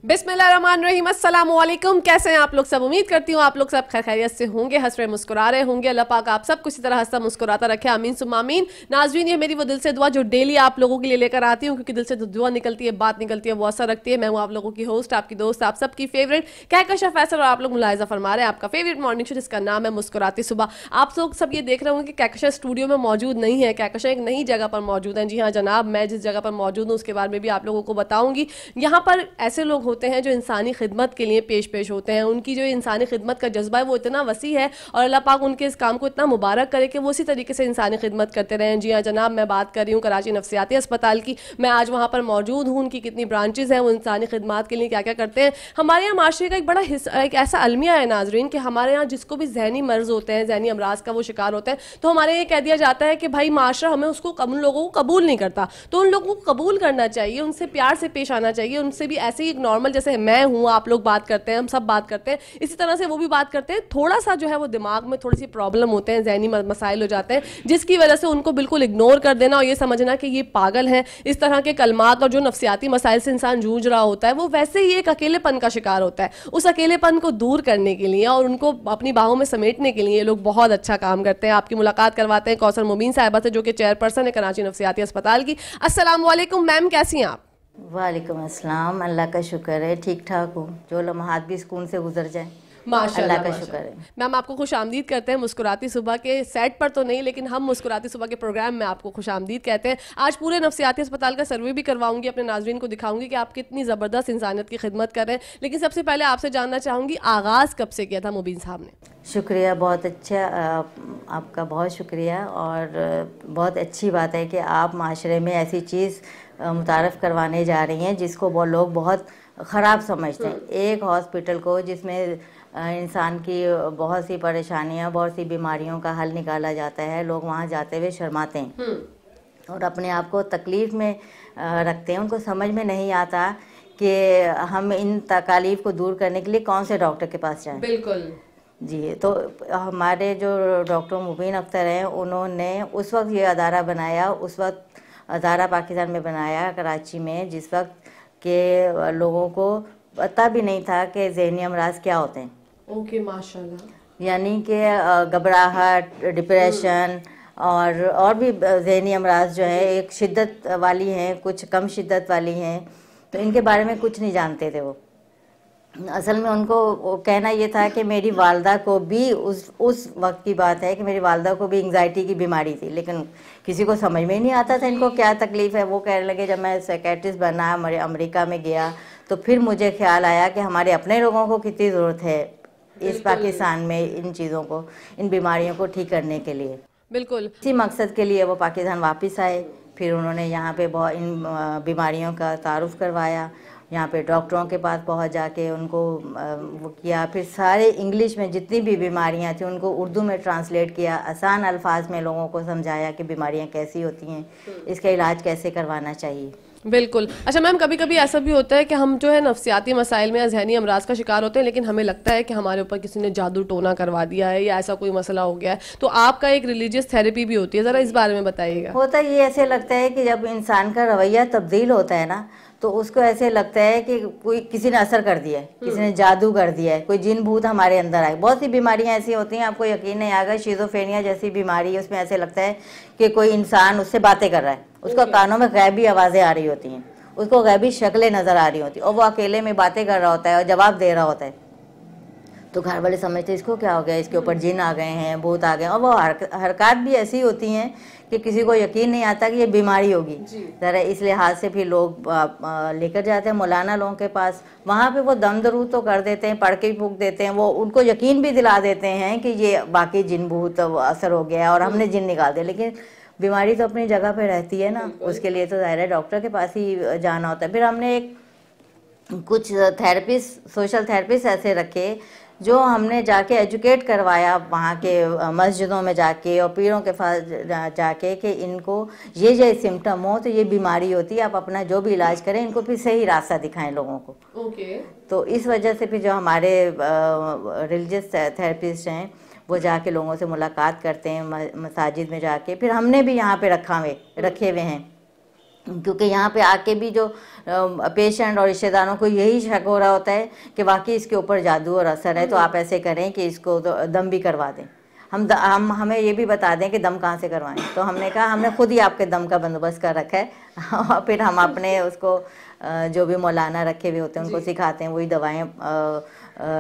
बिस्मिल्लाहिर्रहमानिर्रहीम, अस्सलाम वालेकुम। कैसे हैं आप लोग सब? उम्मीद करती हूँ आप लोग सब खैर खैरियत से होंगे, हंस रहे मुस्कुरा रहे होंगे। अल्लाह पाक आप सब किसी तरह हंसता मुस्कुराता रखे, आमीन सुम्मा आमीन। नाज़रीन, ये मेरी वो दिल से दुआ जो डेली आप लोगों के लिए लेकर आती हूँ, क्योंकि दिल से दुआ निकलती है, बात निकलती है, वो असर रखती है। मैं हूँ आप लोगों की होस्ट, आपकी दोस्त, आप सबकी फेवरेट कहकशा फैसल, और आप लोग मुलाहिजा फरमा रहे हैं आपका फेवरेट मॉर्निंग शो जिसका नाम है मुस्कुराती सुबह। आप लोग सब ये देख रहे होंगे कि कहकशा स्टूडियो में मौजूद नहीं है, कहकशा एक नई जगह पर मौजूद है। जी हाँ जनाब, मैं जिस जगह पर मौजूद हूँ उसके बारे में भी आप लोगों को बताऊंगी। यहाँ पर ऐसे लोग होते हैं जो इंसानी खिदमत के लिए पेश होते हैं। उनकी जो इंसानी खिदमत का जज्बा है वो इतना वसी है, और अल्लाह पाक उनके इस काम को इतना मुबारक करे कि वो उसी तरीके से इंसानी खिदमत करते रहें। जी हाँ जनाब, मैं बात कर रही हूँ कराची नफ्सियाती अस्पताल की। मैं आज वहाँ पर मौजूद हूँ। उनकी कितनी ब्रांचेज हैं, वो इंसानी खिदमत के लिए क्या क्या करते हैं। हमारे यहाँ माशरे का एक बड़ा हिस्सा, एक ऐसा अलमिया है नाजरीन, कि हमारे यहाँ जिसको भी जहनी मर्ज होते हैं, जहनी अमराज का वो शिकार होते हैं, तो हमारे यहाँ कह दिया जाता है कि भाई माशरा हमें उसको उन लोगों को कबूल नहीं करता। तो उन लोगों को कबूल करना चाहिए, उनसे प्यार से पेश आना चाहिए, उनसे भी ऐसे ही एक नॉर्मल, जैसे मैं हूँ, आप लोग बात करते हैं, हम सब बात करते हैं, इसी तरह से वो भी बात करते हैं। थोड़ा सा जो है वो दिमाग में थोड़ी सी प्रॉब्लम होते हैं, जहनी मसाइल हो जाते हैं, जिसकी वजह से उनको बिल्कुल इग्नोर कर देना और ये समझना कि ये पागल हैं। इस तरह के कलमात और जो नफ्सियाती मसाइल से इंसान जूझ रहा होता है, वो वैसे ही एक अकेलेपन का शिकार होता है। उस अकेलेपन को दूर करने के लिए और उनको अपनी बाहों में समेटने के लिए ये लोग बहुत अच्छा काम करते हैं। आपकी मुलाकात करवाते हैं कौसर मुबीन साहिबा से, जो कि चेयरपर्सन है कराची नफ्सियाती अस्पताल की। अस्सलाम वालेकुम मैम, कैसी हैं आप? वालेकुम अस्सलाम, अल्लाह का शुक्र है, ठीक ठाक हूँ। जो लम्हात भी सुकून से गुजर जाए, माशाल्लाह, अल्लाह का शुक्र माशाल्लाह। है। मैम आपको खुश आमदीद कहते हैं मुस्कुराती सुबह के सेट पर तो नहीं, लेकिन हम मुस्कुराती सुबह के प्रोग्राम में आपको खुश आमदीद कहते हैं। आज पूरे नफ्सियाती अस्पताल का सर्वे भी करवाऊंगी, अपने नाजरीन को दिखाऊंगी कि आप कितनी ज़बरदस्त इंसानियत की खिदमत कर रहे हैं। लेकिन सबसे पहले आपसे जानना चाहूँगी, आगाज़ कब से किया था मुबीन साहब ने? शुक्रिया, बहुत अच्छा, आपका बहुत शुक्रिया। और बहुत अच्छी बात है कि आप माशरे में ऐसी चीज़ मुतारफ़ करवाने जा रही हैं जिसको वो लोग बहुत ख़राब समझते हैं। एक हॉस्पिटल को जिसमें इंसान की बहुत सी परेशानियां, बहुत सी बीमारियों का हल निकाला जाता है, लोग वहाँ जाते हुए शर्माते हैं और अपने आप को तकलीफ़ में रखते हैं। उनको समझ में नहीं आता कि हम इन तकालीफ को दूर करने के लिए कौन से डॉक्टर के पास जाएं। बिल्कुल जी, तो हमारे जो डॉक्टर मुबीन अख्तर हैं, उन्होंने उस वक्त ये अदारा बनाया, उस वक्त अदारा पाकिस्तान में बनाया कराची में, जिस वक्त के लोगों को पता भी नहीं था कि ज़हनी अमराज क्या होते हैं। ओके, माशाल्लाह। यानी कि घबराहट, डिप्रेशन और भी ज़हनी अमराज जो है, एक शिद्दत वाली हैं, कुछ कम शिद्दत वाली हैं, तो इनके बारे में कुछ नहीं जानते थे वो। असल में उनको कहना ये था कि मेरी वालदा को भी उस वक्त की बात है कि मेरी वालदा को भी एंग्जाइटी की बीमारी थी, लेकिन किसी को समझ में ही नहीं आता था इनको क्या तकलीफ़ है। वो कहने लगे, जब मैं साइकियाट्रिस्ट बना, अमेरिका में गया, तो फिर मुझे ख्याल आया कि हमारे अपने लोगों को कितनी ज़रूरत है इस पाकिस्तान में इन चीज़ों को, इन बीमारियों को ठीक करने के लिए। बिल्कुल इसी मकसद के लिए वो पाकिस्तान वापस आए। फिर उन्होंने यहाँ पे बहुत इन बीमारियों का तारुफ करवाया, यहाँ पे डॉक्टरों के पास पहुँच जाके उनको वो किया। फिर सारे इंग्लिश में जितनी भी बीमारियाँ थी उनको उर्दू में ट्रांसलेट किया, आसान अल्फाज में लोगों को समझाया कि बीमारियाँ कैसी होती हैं, इसका इलाज कैसे करवाना चाहिए। बिल्कुल। अच्छा मैम, कभी कभी ऐसा भी होता है कि हम जो है नफ्सियाती मसाइल में या जहनी अमराज का शिकार होते हैं, लेकिन हमें लगता है कि हमारे ऊपर किसी ने जादू टोना करवा दिया है या ऐसा कोई मसला हो गया है, तो आपका एक रिलीजियस थेरेपी भी होती है, ज़रा इस बारे में बताइएगा। होता ये ऐसे लगता है कि जब इंसान का रवैया तब्दील होता है ना, तो उसको ऐसे लगता है कि कोई किसी ने असर कर दिया है, किसी ने जादू कर दिया है, कोई जिन भूत हमारे अंदर आए। बहुत सी बीमारियां ऐसी होती हैं, आपको यकीन नहीं आएगा, शिज़ोफ्रेनिया जैसी बीमारी है, उसमें ऐसे लगता है कि कोई इंसान उससे बातें कर रहा है, उसको कानों में गैबी आवाज़ें आ रही होती हैं, उसको गैबी शक्लें नज़र आ रही होती हैं, और वो अकेले में बातें कर रहा होता है और जवाब दे रहा होता है। तो घर वाले समझते इसको क्या हो गया, इसके ऊपर जिन आ गए हैं, भूत आ गए। और वो हरकत भी ऐसी होती हैं कि किसी को यकीन नहीं आता कि ये बीमारी होगी। ज़रा इस लिहाज से फिर लोग लेकर जाते हैं मौलाना लोगों के पास। वहाँ पे वो दम दरूद तो कर देते हैं, पढ़ के फूक देते हैं, वो उनको यकीन भी दिला देते हैं कि ये बाकी जिन भूत असर हो गया और हमने जिन निकाल दिया। लेकिन बीमारी तो अपनी जगह पर रहती है ना, उसके लिए तो ज़ाहिर है डॉक्टर के पास ही जाना होता है। फिर हमने कुछ थेरेपिस्ट, सोशल थेरेपिस्ट ऐसे रखे जो हमने जाके एजुकेट करवाया वहाँ के मस्जिदों में जाके और पीरों के पास जाके कि इनको ये सिम्टम हो तो ये बीमारी होती है, आप अपना जो भी इलाज करें, इनको फिर सही रास्ता दिखाएं लोगों को। तो इस वजह से फिर जो हमारे रिलीजियस थेरेपिस्ट हैं वो जाके लोगों से मुलाकात करते हैं मसाजिद में जाके। फिर हमने भी यहाँ पे रखे हुए हैं क्योंकि यहाँ पे आके भी जो पेशेंट और रिश्तेदारों को यही शक हो रहा होता है कि वाकई इसके ऊपर जादू और असर है, तो आप ऐसे करें कि इसको तो दम भी करवा दें। हम हमें ये भी बता दें कि दम कहाँ से करवाएं। तो हमने कहा हमने खुद ही आपके दम का बंदोबस्त कर रखा है और फिर हम अपने उसको जो भी मौलाना रखे हुए होते हैं उनको सिखाते हैं, वही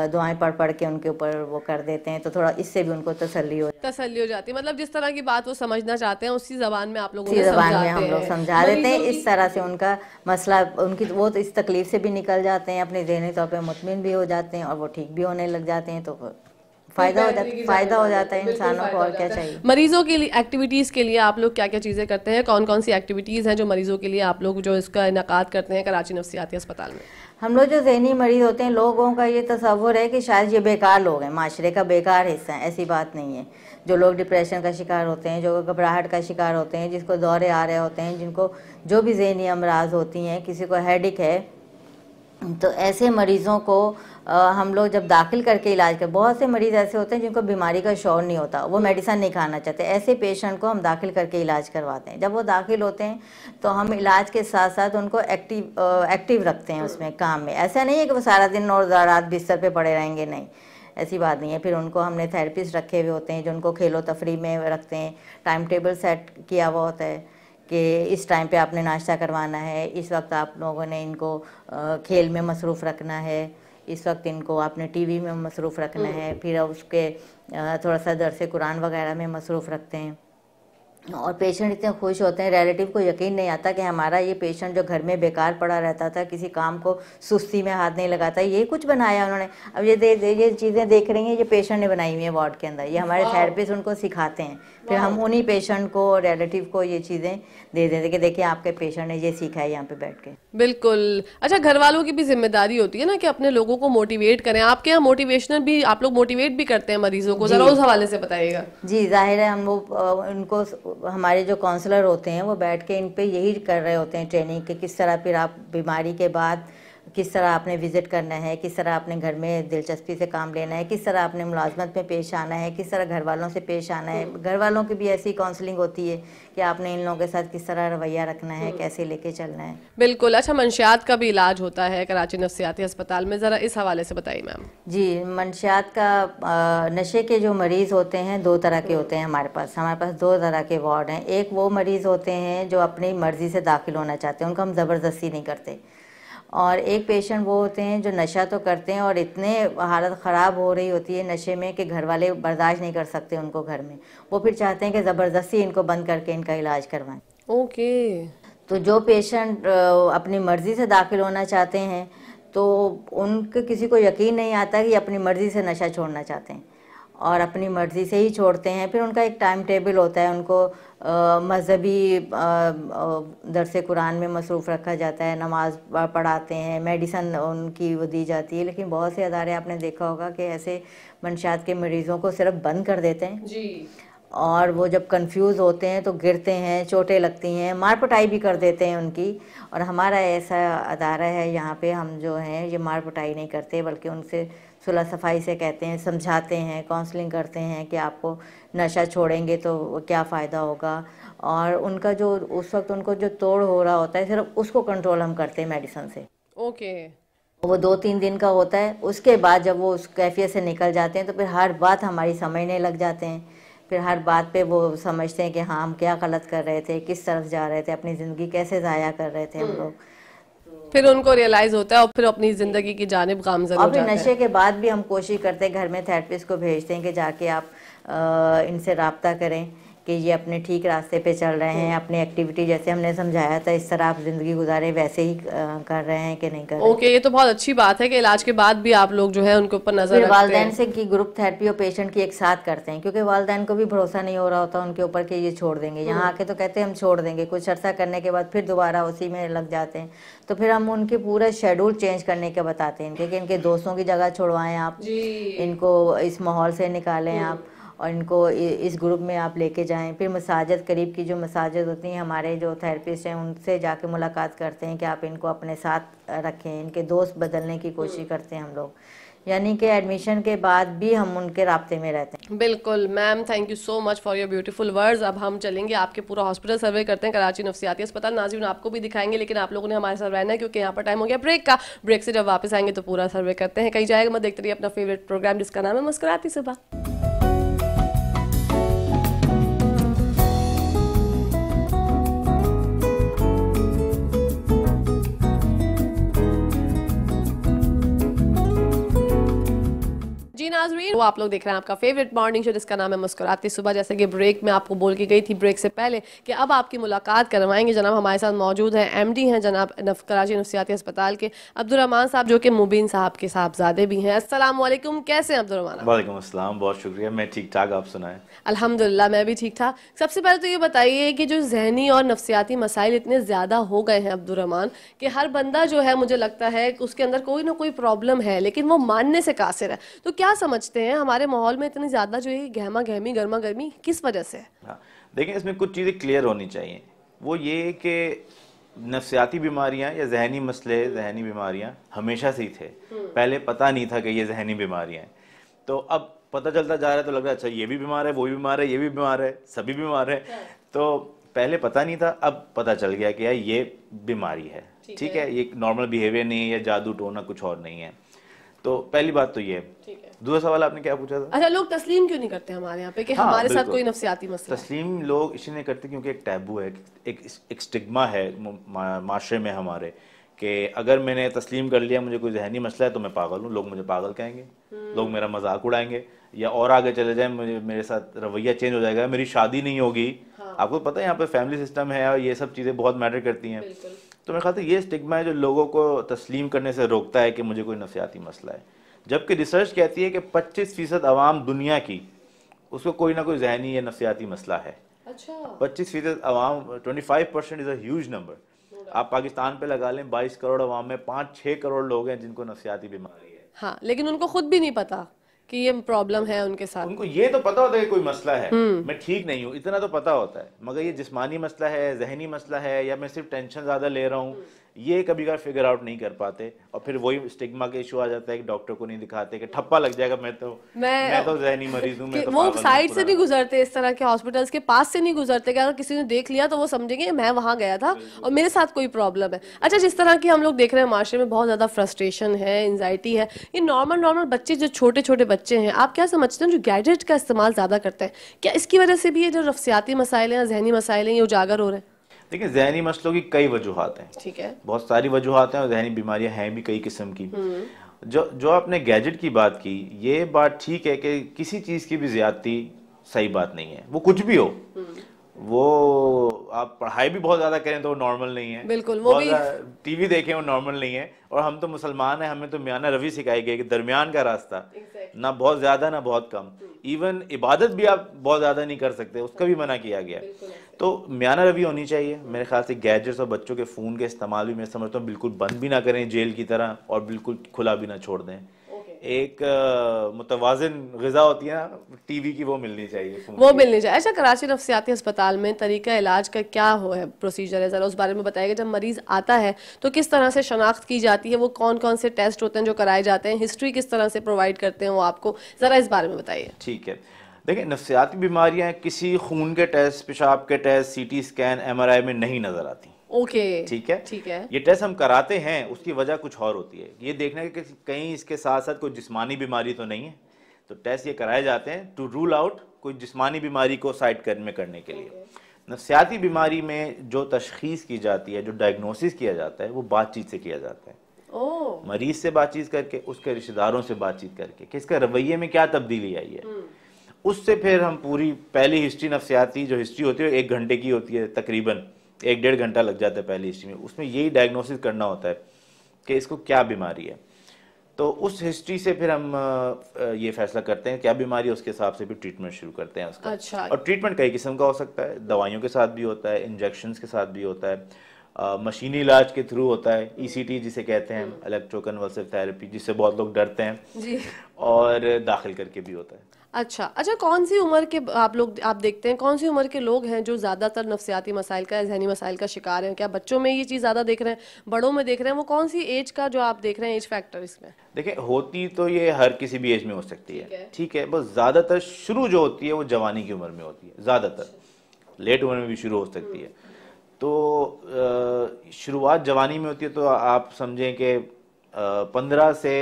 दुआएं पढ़ के उनके ऊपर वो कर देते हैं, तो थोड़ा इससे भी उनको तसल्ली हो जाती है। मतलब जिस तरह की बात वो समझना चाहते हैं उसी जबान में आप लोगों उसी जबान में हम लोग समझा देते हैं। इस तरह से उनका मसला उनकी वो तो इस तकलीफ से भी निकल जाते हैं, अपने ज़हनी तौर पे मुतमिन भी हो जाते हैं और वो ठीक भी होने लग जाते हैं। तो फायदा हो जाता है इंसानों को, और क्या चाहिए। मरीजों के लिए एक्टिविटीज़ के लिए आप लोग क्या क्या चीज़ें करते हैं? कौन कौन सी एक्टिविटीज़ हैं जो मरीजों के लिए आप लोग जो इसका इनेकाद करते हैं कराची नफ्सियाती अस्पताल में? हम लोग जो ज़हनी मरीज़ होते हैं, लोगों का ये तसव्वुर है कि शायद ये बेकार लोग हैं, माशरे का बेकार हिस्सा है। ऐसी बात नहीं है। जो लोग डिप्रेशन का शिकार होते हैं, जो घबराहट का शिकार होते हैं, जिसको दौरे आ रहे होते हैं, जिनको जो भी ज़हनी अमराज होती हैं, किसी को हेडेक है, तो ऐसे मरीज़ों को हम लोग जब दाखिल करके इलाज कर, बहुत से मरीज़ ऐसे होते हैं जिनको बीमारी का शौर नहीं होता, वो मेडिसिन नहीं खाना चाहते, ऐसे पेशेंट को हम दाखिल करके इलाज करवाते हैं। जब वो दाखिल होते हैं तो हम इलाज के साथ साथ उनको एक्टिव रखते हैं उसमें, काम में। ऐसा नहीं है कि वो सारा दिन और रात बिस्तर पे पड़े रहेंगे, नहीं, ऐसी बात नहीं है। फिर उनको हमने थेरेपिस्ट रखे हुए होते हैं जो उनको खेलो तफरी में रखते हैं, टाइम टेबल सेट किया हुआ होता है कि इस टाइम पे आपने नाश्ता करवाना है, इस वक्त आप लोगों ने इनको खेल में मसरूफ़ रखना है, इस वक्त इनको आपने टीवी में मसरूफ़ रखना है, फिर उसके थोड़ा सा दरसे कुरान वगैरह में मसरूफ़ रखते हैं। और पेशेंट इतने खुश होते हैं, रिलेटिव को यकीन नहीं आता कि हमारा ये पेशेंट जो घर में बेकार पड़ा रहता था, किसी काम को सुस्ती में हाथ नहीं लगाता, ये कुछ बनाया उन्होंने। अब ये चीज़ें देख रही हैं, ये पेशेंट ने बनाई हुई है वार्ड के अंदर, ये हमारे थेरेपिस्ट उनको सिखाते हैं। फिर हम उन्हीं पेशेंट को, रिलेटिव को ये चीज़ें दे देते कि देखिए आपके पेशेंट ने ये सीखा है यहाँ पे बैठ के। बिल्कुल। अच्छा, घर वालों की भी जिम्मेदारी होती है ना कि अपने लोगों को मोटिवेट करें। आपके यहाँ मोटिवेशनल भी आप लोग मोटिवेट भी करते हैं मरीजों को, जरा उस हवाले से बताइएगा। जी, जाहिर है हम वो उनको, हमारे जो काउंसलर होते हैं वो बैठ के इन पे यही कर रहे होते हैं ट्रेनिंग कि किस तरह फिर आप बीमारी के बाद किस तरह आपने विज़िट करना है, किस तरह आपने घर में दिलचस्पी से काम लेना है, किस तरह आपने मुलाजमत में पेश आना है, किस तरह घर वालों से पेश आना है। घर वालों की भी ऐसी काउंसलिंग होती है कि आपने इन लोगों के साथ किस तरह रवैया रखना है, कैसे लेके चलना है। बिल्कुल। अच्छा, मंशियात का भी इलाज होता है कराची नफ्सियाती अस्पताल में, ज़रा इस हवाले से बताइए मैम। जी, मंशियात का नशे के जो मरीज़ होते हैं दो तरह के होते हैं हमारे पास दो तरह के वार्ड हैं। एक वो मरीज़ होते हैं जो अपनी मर्ज़ी से दाखिल होना चाहते हैं, उनको हम ज़बरदस्ती नहीं करते। और एक पेशेंट वो होते हैं जो नशा तो करते हैं और इतने हालत ख़राब हो रही होती है नशे में कि घर वाले बर्दाश्त नहीं कर सकते उनको घर में, वो फिर चाहते हैं कि ज़बरदस्ती इनको बंद करके इनका इलाज करवाएं। ओके। तो जो पेशेंट अपनी मर्ज़ी से दाखिल होना चाहते हैं तो उनके किसी को यकीन नहीं आता कि अपनी मर्ज़ी से नशा छोड़ना चाहते हैं और अपनी मर्ज़ी से ही छोड़ते हैं। फिर उनका एक टाइम टेबल होता है, उनको मजहबी दरसे कुरान में मसरूफ़ रखा जाता है, नमाज पढ़ाते हैं, मेडिसन उनकी वो दी जाती है। लेकिन बहुत से अदारे आपने देखा होगा कि ऐसे मंशात के मरीज़ों को सिर्फ बंद कर देते हैं जी। और वो जब कंफ्यूज होते हैं तो गिरते हैं, चोटें लगती हैं, मार पिटाई भी कर देते हैं उनकी। और हमारा ऐसा अदारा है यहाँ पे, हम जो हैं ये मार पिटाई नहीं करते बल्कि उनसे सुलह सफाई से कहते हैं, समझाते हैं, काउंसलिंग करते हैं कि आपको नशा छोड़ेंगे तो क्या फ़ायदा होगा। और उनका जो उस वक्त उनको जो तोड़ हो रहा होता है सिर्फ उसको कंट्रोल हम करते हैं मेडिसिन से। ओके। वो 2-3 दिन का होता है, उसके बाद जब वो उस कैफियत से निकल जाते हैं तो फिर हर बात हमारी समझने लग जाते हैं। फिर हर बात पे वो समझते हैं कि हाँ हम क्या गलत कर रहे थे, किस तरफ जा रहे थे, अपनी ज़िंदगी कैसे ज़ाया कर रहे थे हम लोग। फिर उनको रियलाइज़ होता है और फिर अपनी ज़िंदगी की जानिब गामज़न हो जाते हैं। और नशे के बाद भी हम कोशिश करते हैं, घर में थेरेपिस्ट को भेजते हैं कि जाके आप इनसे रब्ता करें कि ये अपने ठीक रास्ते पे चल रहे हैं, अपनी एक्टिविटी जैसे हमने समझाया था इस तरह आप ज़िंदगी गुजारे वैसे ही कर रहे हैं कि नहीं कर रहे। ओके, ये तो बहुत अच्छी बात है कि इलाज के बाद भी आप लोग जो है उनके ऊपर नजर रखते हैं। वालिदैन से की ग्रुप थेरेपी और पेशेंट की एक साथ करते हैं क्योंकि वालिदैन को भी भरोसा नहीं हो रहा होता उनके ऊपर कि ये छोड़ देंगे। यहाँ आके तो कहते हैं हम छोड़ देंगे, कुछ अर्सा करने के बाद फिर दोबारा उसी में लग जाते हैं। तो फिर हम उनके पूरा शेड्यूल चेंज करने के बताते हैं कि इनके दोस्तों की जगह छुड़वाएं आप, इनको इस माहौल से निकालें आप, और इनको इस ग्रुप में आप लेके जाएं। फिर मसाजत, करीब की जो मसाजत होती हैं, हमारे जो थेरेपिस्ट हैं उनसे जाके मुलाकात करते हैं कि आप इनको अपने साथ रखें, इनके दोस्त बदलने की कोशिश करते हैं हम लोग। यानी कि एडमिशन के बाद भी हम उनके राब्ते में रहते हैं। बिल्कुल ma'am, thank you so much for your beautiful words. अब हम चलेंगे आपके पूरा हॉस्पिटल सर्वे करते हैं, कराची नफ्सियाती अस्पताल। नाज़रीन आपको भी दिखाएंगे, लेकिन आप लोगों ने हमारे साथ रहना है क्योंकि यहाँ पर टाइम हो गया ब्रेक का। ब्रेक से जब वापस आएंगे तो पूरा सर्वे करते हैं। कहीं जाएगा मत, देखते रहिए अपना फेवरेट प्रोग्राम जिसका नाम है मुस्कुराती सुबह। जी नाज़रीन, वो आप लोग देख रहे हैं आपका फेवरेट मॉर्निंग शो जिसका नाम है मुस्कुराती सुबह। जैसे कि ब्रेक में आपको बोल के गई थी ब्रेक से पहले कि अब आपकी मुलाकात करवाएंगे। जनाब हमारे साथ मौजूद हैं, एमडी हैं जनाब कराची नफ्सियाती अस्पताल के अब्दुर्रहमान साहब, जो कि मुबीन साहब के साहबजादे भी हैं। अस्सलाम वालेकुम, कैसे हैं अब्दुर्रहमान? वालेकुम अस्सलाम, बहुत शुक्रिया, मैं ठीक ठाक, आप सुनाएं? अल्हम्दुलिल्लाह मैं भी ठीक ठाक। सबसे पहले तो ये बताइए कि जो जहनी और नफ्सियाती मसाइल इतने ज़्यादा हो गए हैं अब्दुर्रहमान, कि हर बंदा जो है मुझे लगता है कि उसके अंदर कोई ना कोई प्रॉब्लम है, लेकिन वो मानने से कासिर है। तो क्या समझते हैं हमारे माहौल में इतनी ज़्यादा जो है गहमा गहमी, गर्मा गर्मी किस वजह से है? हाँ, देखिए इसमें कुछ चीज़ें क्लियर होनी चाहिए। वो ये कि नफ्सियाती बीमारियां या जहनी मसले, जहनी बीमारियां हमेशा से ही थे। पहले पता नहीं था कि ये जहनी बीमारियां हैं, तो अब पता चलता जा रहा है तो लग रहा है अच्छा ये भी बीमार है, वो भी बीमार है, ये भी बीमार है, सभी बीमार है। तो पहले पता नहीं था, अब पता चल गया कि यार ये बीमारी है, ठीक है, ये नॉर्मल बिहेवियर नहीं है या जादू टोना कुछ और नहीं है। तो पहली बात तो ये। दूसरा सवाल आपने क्या पूछा था? अच्छा, लोग तस्लीम क्यों नहीं करते हमारे यहाँ पे कि हाँ, हमारे साथ कोई नफ्सियाती मसला है? तस्लीम लोग इसलिए नहीं करते क्योंकि एक टैबू है, एक स्टिग्मा है माशरे में हमारे, कि अगर मैंने तस्लीम कर लिया मुझे कोई जहनी मसला है तो मैं पागल हूँ, लोग मुझे पागल कहेंगे, लोग मेरा मजाक उड़ाएंगे, या और आगे चले जाए मेरे साथ रवैया चेंज हो जाएगा, मेरी शादी नहीं होगी। आपको पता है यहाँ पे फैमिली सिस्टम है और ये सब चीज़ें बहुत मैटर करती हैं। तो मेरे ख्याल से ये स्टिग्मा है जो लोगों को तस्लीम करने से रोकता है कि मुझे कोई नफ्सियाती मसला है। जबकि रिसर्च कहती है कि 25% आवाम दुनिया की, उसको कोई ना कोई जहनी या नफ्सियाती मसला है। अच्छा, 25% आवाम, 25% इज़ अ ह्यूज नंबर। आप पाकिस्तान पे लगा लें, 22 करोड़ आवाम में 5-6 करोड़ लोग हैं जिनको नफ्सियाती बीमारी है। हाँ, लेकिन उनको खुद भी नहीं पता कि ये प्रॉब्लम है उनके साथ। उनको ये तो पता होता है कि कोई मसला है, मैं ठीक नहीं हूँ, इतना तो पता होता है, मगर ये जिस्मानी मसला है, जहनी मसला है, या मैं सिर्फ टेंशन ज़्यादा ले रहा हूँ, ये कभी कभार फिगर आउट नहीं कर पाते। और फिर वही स्टिग्मा के इशू आ जाता है कि डॉक्टर को नहीं दिखाते, कि ठप्पा लग जाएगा मैं तो जहनी मरीज हूँ, मैं तो वो पागल हूँ, साइड से पूरा। नहीं गुजरते, इस तरह के हॉस्पिटल्स के पास से नहीं गुजरते कि अगर किसी ने देख लिया तो वो समझेंगे मैं वहां गया था और मेरे साथ कोई प्रॉब्लम है। अच्छा, जिस तरह की हम लोग देख रहे हैं माशरे में बहुत ज्यादा फ्रस्ट्रेशन है, एंजाइटी है, ये नॉर्मल बच्चे, जो छोटे छोटे बच्चे हैं, आप क्या समझते हैं जो गैजेट का इस्तेमाल ज्यादा करते हैं, क्या इसकी वजह से भी ये जो नफ्सियाती मसाइल हैं, जहनी मसाइल हैं, ये उजागर हो रहे हैं? देखिए जहनी मसलों की कई वजूहात हैं, ठीक है, बहुत सारी वजूहात हैं, और जहनी बीमारियां हैं भी कई किस्म की। जो आपने गैजेट की बात की, ये बात ठीक है कि किसी चीज़ की भी ज्यादती सही बात नहीं है, वो कुछ भी हो। वो आप पढ़ाई भी बहुत ज़्यादा करें तो वो नॉर्मल नहीं है, बिल्कुल, वो भी टीवी देखें वो नॉर्मल नहीं है। और हम तो मुसलमान हैं, हमें तो मियाना रवि सिखाई गई कि दरमियान का रास्ता, ना बहुत ज़्यादा ना बहुत कम। इवन इबादत भी आप बहुत ज़्यादा नहीं कर सकते, उसका भी मना किया गया। तो मियाना रवि होनी चाहिए मेरे ख्याल से। गैजेट्स और बच्चों के फ़ोन के इस्तेमाल भी मैं समझता हूँ बिल्कुल बंद भी ना करें जेल की तरह, और बिल्कुल खुला भी ना छोड़ दें। एक मुतवाज़िन ग़िज़ा होती है ना टीवी की, वो मिलनी चाहिए, वो मिलनी चाहिए। अच्छा, कराची नफ्सियाती अस्पताल में तरीका इलाज का क्या हो है, प्रोसीजर है, ज़रा उस बारे में बताइएगा। जब मरीज़ आता है तो किस तरह से शनाख्त की जाती है, वो कौन कौन से टेस्ट होते हैं जो कराए जाते हैं, हिस्ट्री किस तरह से प्रोवाइड करते हैं वो आपको, ज़रा इस बारे में बताइए। ठीक है, देखिए नफ्सियाती बीमारियां किसी खून के टेस्ट, पेशाब के टेस्ट, सीटी स्कैन, MRI में नहीं नजर आती। ओके, ठीक है, ठीक है। ये टेस्ट हम कराते हैं, उसकी वजह कुछ और होती है, ये देखने के कहीं इसके साथ साथ कोई जिस्मानी बीमारी तो नहीं है। तो टेस्ट ये कराए जाते हैं टू रूल आउट कोई जिस्मानी बीमारी को साइड में करने के लिए। नफ्सियाती बीमारी में जो तशखीस की जाती है, जो डायग्नोसिस किया जाता है, वो बातचीत से किया जाता है। मरीज से बातचीत करके, उसके रिश्तेदारों से बातचीत करके कि इसका रवैये में क्या तब्दीली आई है। उससे फिर हम पूरी पहली हिस्ट्री, नफ्सियाती जो हिस्ट्री होती है 1 घंटे की होती है, तकरीबन 1-1.5 घंटा लग जाता है पहली हिस्ट्री में। उसमें यही डायग्नोसिस करना होता है कि इसको क्या बीमारी है। तो उस हिस्ट्री से फिर हम ये फैसला करते हैं क्या बीमारी है, उसके हिसाब से भी ट्रीटमेंट शुरू करते हैं उसका। अच्छा। और ट्रीटमेंट कई किस्म का हो सकता है, दवाइयों के साथ भी होता है, इंजेक्शंस के साथ भी होता है, मशीनी इलाज के थ्रू होता है, ईसीटी जिसे कहते हैं, इलेक्ट्रोकन्वल्सिव थेरेपी, जिससे बहुत लोग डरते हैं, जी। और दाखिल करके भी होता है। अच्छा, कौन सी उम्र के आप देखते हैं, कौन सी उम्र के लोग हैं जो ज़्यादातर नफ्सियाती मसाइल का, जहनी मसाइल का शिकार हैं? क्या बच्चों में ये चीज़ ज़्यादा देख रहे हैं, बड़ों में देख रहे हैं? वो कौन सी एज का जो आप देख रहे हैं एज फैक्टर इसमें? देखिए, होती तो ये हर किसी भी एज में हो सकती ठीक है। है, ठीक है, बस ज़्यादातर शुरू जो होती है वो जवानी की उम्र में होती है, ज़्यादातर लेट उम्र में भी शुरू हो सकती है। तो शुरुआत जवानी में होती है, तो आप समझें कि 15 से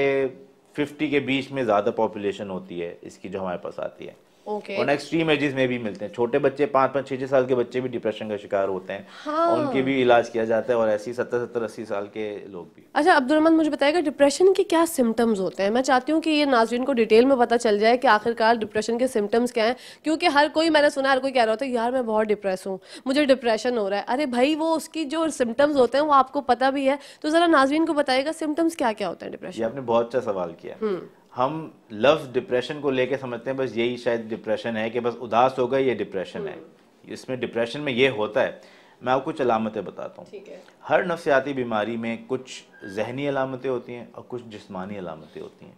50 के बीच में ज़्यादा पॉपुलेशन होती है इसकी जो हमारे पास आती है। ओके। और एक्सट्रीम एजेस में भी मिलते हैं, छोटे बच्चे 5-5, 6-6 साल के बच्चे भी डिप्रेशन का शिकार होते हैं। हाँ। और उनके भी इलाज किया जाता है, और ऐसे ही 70-70, 80 साल के लोग भी। अच्छा अब्दुर्रहमान, मुझे बताएगा डिप्रेशन के क्या सिम्टम्स होते हैं? मैं चाहती हूँ कि ये नाज़रीन को डिटेल में पता चल जाए कि आखिरकार डिप्रेशन के सिम्टम्स क्या हैं, क्योंकि हर कोई, मैंने सुना हर कोई कह रहा होता है यार मैं बहुत डिप्रेस हूँ, मुझे डिप्रेशन हो रहा है। अरे भाई, वो उसकी जो सिम्टम्स होते हैं वो आपको पता भी है, तो ज़रा नाज़रीन को बताइएगा सिम्टम्स क्या क्या होते हैं ये डिप्रेशन? आपने बहुत अच्छा सवाल किया। हम लफ्ज डिप्रेशन को लेके समझते हैं बस यही शायद डिप्रेशन है, कि बस उदास हो गए ये डिप्रेशन है। इसमें डिप्रेशन में ये होता है, मैं आपको कुछ अलामतें बताता हूँ। ठीक है। हर नफ्सियाती बीमारी में कुछ जहनी अलामतें होती हैं और कुछ जिस्मानी अलामतें होती हैं।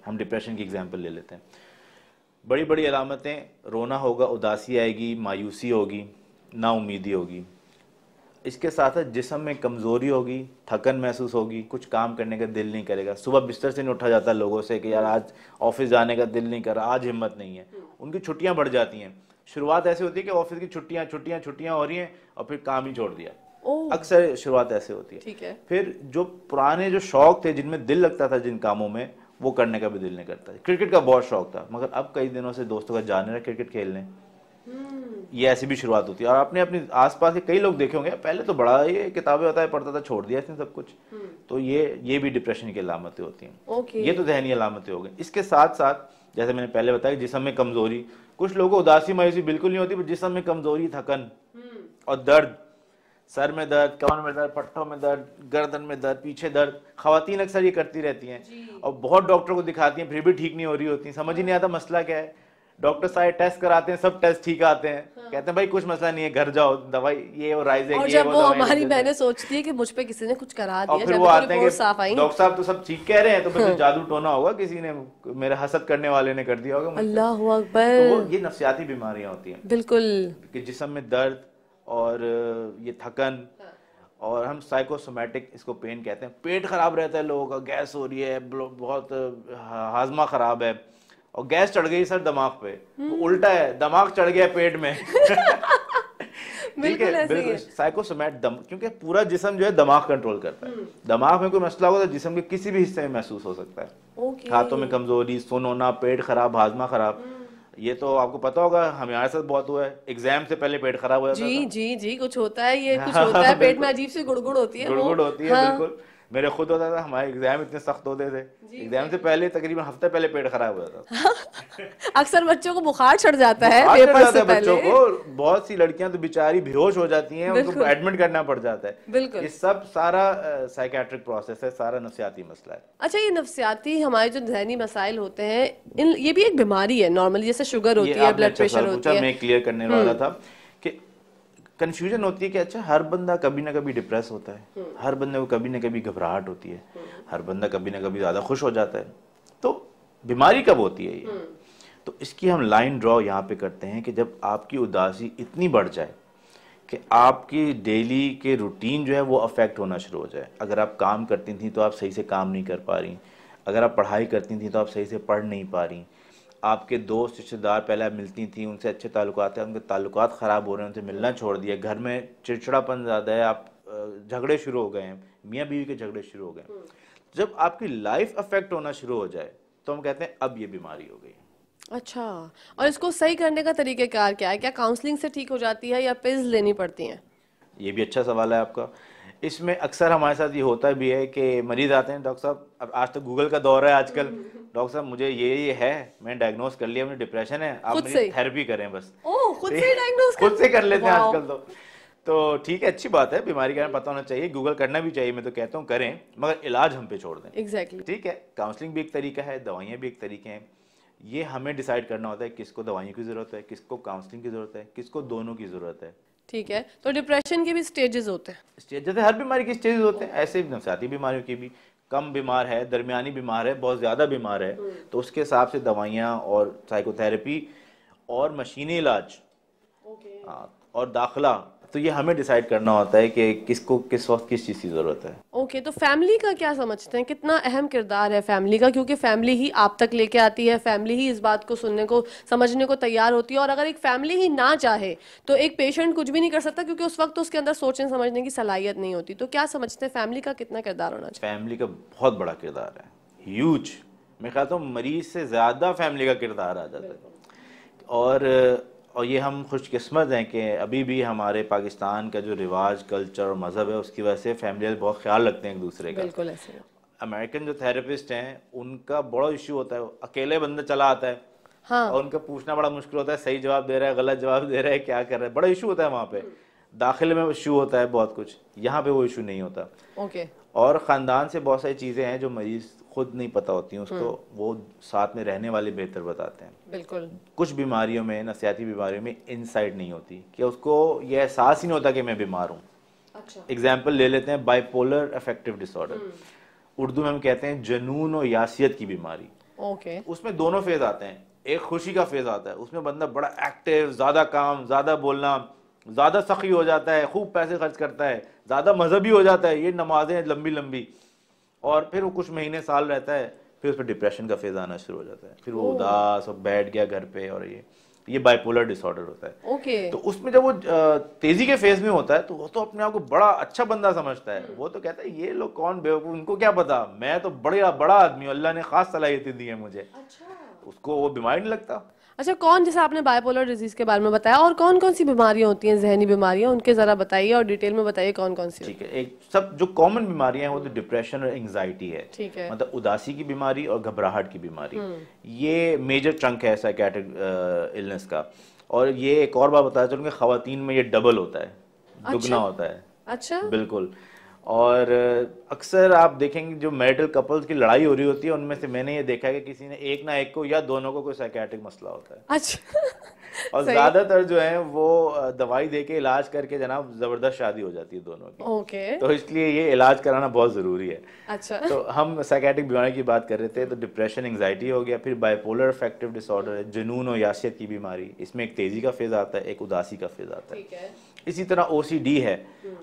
हम डिप्रेशन की एग्जांपल ले लेते हैं। बड़ी बड़ी अलामतें, रोना होगा, उदासी आएगी, मायूसी होगी, नाउमीदी होगी। इसके साथ साथ जिस्म में कमज़ोरी होगी, थकन महसूस होगी, कुछ काम करने का दिल नहीं करेगा, सुबह बिस्तर से नहीं उठा जाता लोगों से कि यार आज ऑफिस जाने का दिल नहीं कर रहा, आज हिम्मत नहीं है। उनकी छुट्टियां बढ़ जाती हैं। शुरुआत ऐसी होती है कि ऑफिस की छुट्टियां छुट्टियां छुट्टियां हो रही हैं और फिर काम ही छोड़ दिया। ओह। अक्सर शुरुआत ऐसे होती है। ठीक है। फिर जो पुराने जो शौक थे, जिनमें दिल लगता था, जिन कामों में, वो करने का भी दिल नहीं करता। क्रिकेट का बहुत शौक था, मगर अब कई दिनों से दोस्तों का जाने रहा क्रिकेट खेलने। ये ऐसी भी शुरुआत होती है। और आपने अपने आसपास के कई लोग देखे होंगे, पहले तो बड़ा ये किताबें होता है, पढ़ता था, छोड़ दिया इसने सब कुछ। तो ये भी डिप्रेशन की अलामतें होती हैं। ओके। ये तो जहनी अलामतें हो गई। इसके साथ साथ जैसे मैंने पहले बताया, जिस्म में कमजोरी, कुछ लोगों को उदासी मायूसी बिल्कुल नहीं होती, पर जिस्म में कमजोरी, थकन और दर्द, सर में दर्द, कमर में दर्द, पट्टों में दर्द, गर्दन में दर्द, पीछे दर्द। खवातीन अक्सर ये करती रहती हैं और बहुत डॉक्टर को दिखाती हैं, फिर भी ठीक नहीं हो रही होती। समझ ही नहीं आता मसला क्या है। डॉक्टर सारे टेस्ट कराते हैं, सब टेस्ट ठीक आते हैं। कहते हैं भाई कुछ मसला नहीं है, घर जाओ, दवाई ये और राइजेक, और ये जब वो दवाई हमारी दे देते हैं। बहनें सोचती है कि मुझ पे किसी ने कुछ करा और दिया, फिर जब वो तो आते हैं रिपोर्ट कि साफ आई। डॉक्टर साहब तो सब ठीक कह रहे हैं, तो फिर जादू टोना होगा, किसी ने, मेरे हसद करने वाले ने कर दिया होगा मुझ पे। अल्लाह तो अकबर। वो ये नफ्सियाती बीमारियां होती हैं बिल्कुल। कि जिस्म में दर्द और ये थकन, और हम साइकोसोमैटिक इसको पेन कहते हैं। पेट खराब रहता है लोगों का, गैस हो रही है, बहुत हाजमा खराब है, और गैस चढ़ गई सर दिमाग पे, वो उल्टा है, दिमाग चढ़ गया पेट में। ठीक बिल्कुल है, ऐसे ही बिल्कुल है। साइकोसोमैट क्योंकि पूरा जिस्म जो है दिमाग कंट्रोल करता है। दिमाग में कोई मसला होगा तो जिस्म के किसी भी हिस्से में महसूस हो सकता है। ओके। हाथों में कमजोरी, सुन होना, पेट खराब, हाजमा खराब। ये तो आपको पता होगा, हमारे साथ बहुत हुआ है। एग्जाम से पहले पेट खराब हो जाता जी था। जी जी, कुछ होता है, ये कुछ होता है, पेट में बिल्कुल। अजीब सी गुड़गुड़ होती है, वो गुड़गुड़ होती है, हाँ। बिल्कुल। मेरे खुद होता था, हमारे एग्जाम इतने सख्त होते थे, एग्जाम से पहले तकरीबन हफ्ते पहले पेट खराब हो जाता था। अक्सर बच्चों को बुखार चढ़ जाता है बुखार चढ़ पेपर जाता से है बच्चों पहले। को। बहुत सी लड़कियां तो बेचारी बेहोश हो जाती हैं, उनको बिल्कुल। एडमिट करना पड़ जाता है। बिल्कुल। ये सब सारा साइकेट्रिक प्रोसेस है, सारा नफ्सियाती मसला है। अच्छा, ये नफ्सियाती हमारे जो जहनी मसाइल होते हैं, ये भी एक बीमारी है नॉर्मली, जैसे शुगर होती ये है, आपने ब्लड अच्छा प्रेशर सवाल होती पूछा, है। मैं क्लियर करने वाला था कि कंफ्यूजन होती है कि अच्छा हर बंदा कभी ना कभी डिप्रेस होता है, हर बंदे को कभी ना कभी घबराहट होती है, हर बंदा कभी ना कभी ज्यादा खुश हो जाता है। तो बीमारी कब होती है ये? तो इसकी हम लाइन ड्रॉ यहाँ पे करते हैं कि जब आपकी उदासी इतनी बढ़ जाए कि आपकी डेली के रूटीन जो है वो अफेक्ट होना शुरू हो जाए। अगर आप काम करती थी तो आप सही से काम नहीं कर पा रही, अगर आप पढ़ाई करती थी तो आप सही से पढ़ नहीं पा रही, आपके दोस्त रिश्तेदार पहले आप मिलती थी, उनसे अच्छे ताल्लुकात हैं, उनके ताल्लुकात ख़राब हो रहे हैं, उनसे मिलना छोड़ दिया, घर में चिड़चिड़ापन ज़्यादा है, आप झगड़े शुरू हो गए हैं, मियाँ बीवी के झगड़े शुरू हो गए। जब आपकी लाइफ अफेक्ट होना शुरू हो जाए तो हम कहते हैं अब ये बीमारी हो गई। अच्छा, और इसको सही करने का तरीक़ेकार क्या है? क्या काउंसलिंग से ठीक हो जाती है या पिल्स लेनी पड़ती हैं? ये भी अच्छा सवाल है आपका। इसमें अक्सर हमारे साथ ये होता भी है कि मरीज आते हैं, डॉक्टर साहब, अब आज तो गूगल का दौर है आजकल, डॉक्टर साहब मुझे ये है, मैंने डायग्नोस कर लिया, मुझे डिप्रेशन है, आप मेरी थेरेपी करें बस। ओह, खुद से ही डायग्नोस खुद से कर लेते हैं वाओ। आजकल तो ठीक है, अच्छी बात है, बीमारी का बारे में पता होना चाहिए, गूगल करना भी चाहिए, मैं तो कहता हूँ करें, मगर इलाज हम पे छोड़ दें। एग्जैक्टली। ठीक है, काउंसलिंग भी एक तरीका है, दवाइयाँ भी एक तरीके हैं। ये हमें डिसाइड करना होता है किसको दवाइयों की ज़रूरत है, किसको काउंसलिंग की ज़रूरत है, किसको दोनों की ज़रूरत है। ठीक है, तो डिप्रेशन के भी स्टेजेस होते हैं? स्टेज जैसे हर बीमारी के स्टेजेस होते हैं, ऐसे ही नफसियाती बीमारियों की भी। कम बीमार है, दरमियानी बीमार है, बहुत ज़्यादा बीमार है, तो उसके हिसाब से दवाइयाँ और साइकोथेरेपी और मशीनी इलाज और दाखिला, तो ये हमें डिसाइड करना होता है कि किसको किस वक्त किस चीज़ की ज़रूरत है। ओके, तो फैमिली का क्या समझते हैं, कितना अहम किरदार है फैमिली का? क्योंकि फैमिली ही आप तक लेके आती है, फैमिली ही इस बात को सुनने को समझने को तैयार होती है, और अगर एक फैमिली ही ना चाहे तो एक पेशेंट कुछ भी नहीं कर सकता, क्योंकि उस वक्त तो उसके अंदर सोचने समझने की सलाहियत नहीं होती। तो क्या समझते हैं फैमिली का कितना किरदार होना चाहिए? फैमिली का बहुत बड़ा किरदार है, ह्यूज। मैं कहता हूँ मरीज से ज़्यादा फैमिली का किरदार आ जाता है। और ये हम खुशकिस्मत हैं कि अभी भी हमारे पाकिस्तान का जो रिवाज, कल्चर और मज़हब है, उसकी वजह से फैमिली बहुत ख्याल रखते हैं एक दूसरे का। बिल्कुल ऐसे। अमेरिकन जो थेरेपिस्ट हैं उनका बड़ा इशू होता है, अकेले बंदा चला आता है, हाँ। और उनका पूछना बड़ा मुश्किल होता है, सही जवाब दे रहा है, गलत जवाब दे रहा है, क्या कर रहा है, बड़ा इशू होता है वहाँ पे। दाखिले में इशू होता है बहुत कुछ, यहाँ पे वो इशू नहीं होता। ओके। और ख़ानदान से बहुत सारी चीज़ें हैं जो मरीज़ खुद नहीं पता होती हैं उसको, वो साथ में रहने वाले बेहतर बताते हैं। बिल्कुल। कुछ बीमारियों में, नफसियाती बीमारियों में इनसाइट नहीं होती कि उसको ये एहसास ही नहीं होता कि मैं बीमार हूँ। अच्छा। एग्जाम्पल ले लेते हैं बाइपोलर अफेक्टिव डिसऑर्डर, उर्दू में हम कहते हैं जुनून और यासियत की बीमारी। ओके। उसमें दोनों फेज आते हैं, एक खुशी का फेज आता है, उसमें बंदा बड़ा एक्टिव, ज़्यादा काम, ज़्यादा बोलना, ज़्यादा सखी हो जाता है, खूब पैसे खर्च करता है, ज़्यादा मजहबी हो जाता है, ये नमाजें लंबी लंबी, और फिर वो कुछ महीने साल रहता है, फिर उस पर डिप्रेशन का फेज आना शुरू हो जाता है, फिर वो उदास और बैठ गया घर पे, और ये बाइपोलर डिसऑर्डर होता है। ओके। तो उसमें जब वो तेजी के फेज में होता है तो वो तो अपने आप को बड़ा अच्छा बंदा समझता है, वो तो कहता है ये लोग कौन बेवकूफ, उनको क्या पता, मैं तो बड़ा आदमी हूँ, अल्लाह ने खास सलाहियतें दी है मुझे। अच्छा। उसको वो बीमारी नहीं लगता। अच्छा, कौन, जैसे आपने बाइपोलर डिजीज के बारे में बताया, और कौन कौन सी बीमारियां होती हैं, जहनी बीमारियां, उनके जरा बताइए और डिटेल में बताइए कौन कौन सी। ठीक है, एक सब जो कॉमन बीमारियां हैं वो तो डिप्रेशन और एंजाइटी है। ठीक है। मतलब उदासी की बीमारी और घबराहट की बीमारी, ये मेजर चंक है साइकेट्रिक इलनेस का। और ये एक और बात बताया चलूँगा, खवातीन में ये डबल होता है, दुगना होता है। अच्छा। बिल्कुल। और अक्सर आप देखेंगे जो मैरिटल कपल्स की लड़ाई हो रही होती है, उनमें से मैंने ये देखा है कि किसी ने एक ना एक को या दोनों को कोई साइकेट्रिक मसला होता है। अच्छा। और ज्यादातर जो है वो दवाई देके इलाज करके जनाब जबरदस्त शादी हो जाती है दोनों की। ओके। तो इसलिए ये इलाज कराना बहुत जरूरी है। अच्छा। तो हम साइकेट्रिक बीमारी की बात कर रहे थे, तो डिप्रेशन, एंजाइटी हो गया, फिर बाइपोलर अफेक्टिव डिसऑर्डर है, जुनून और यासियत की बीमारी, इसमें एक तेजी का फेज आता है, एक उदासी का फेज आता है। ठीक है। इसी तरह OCD है,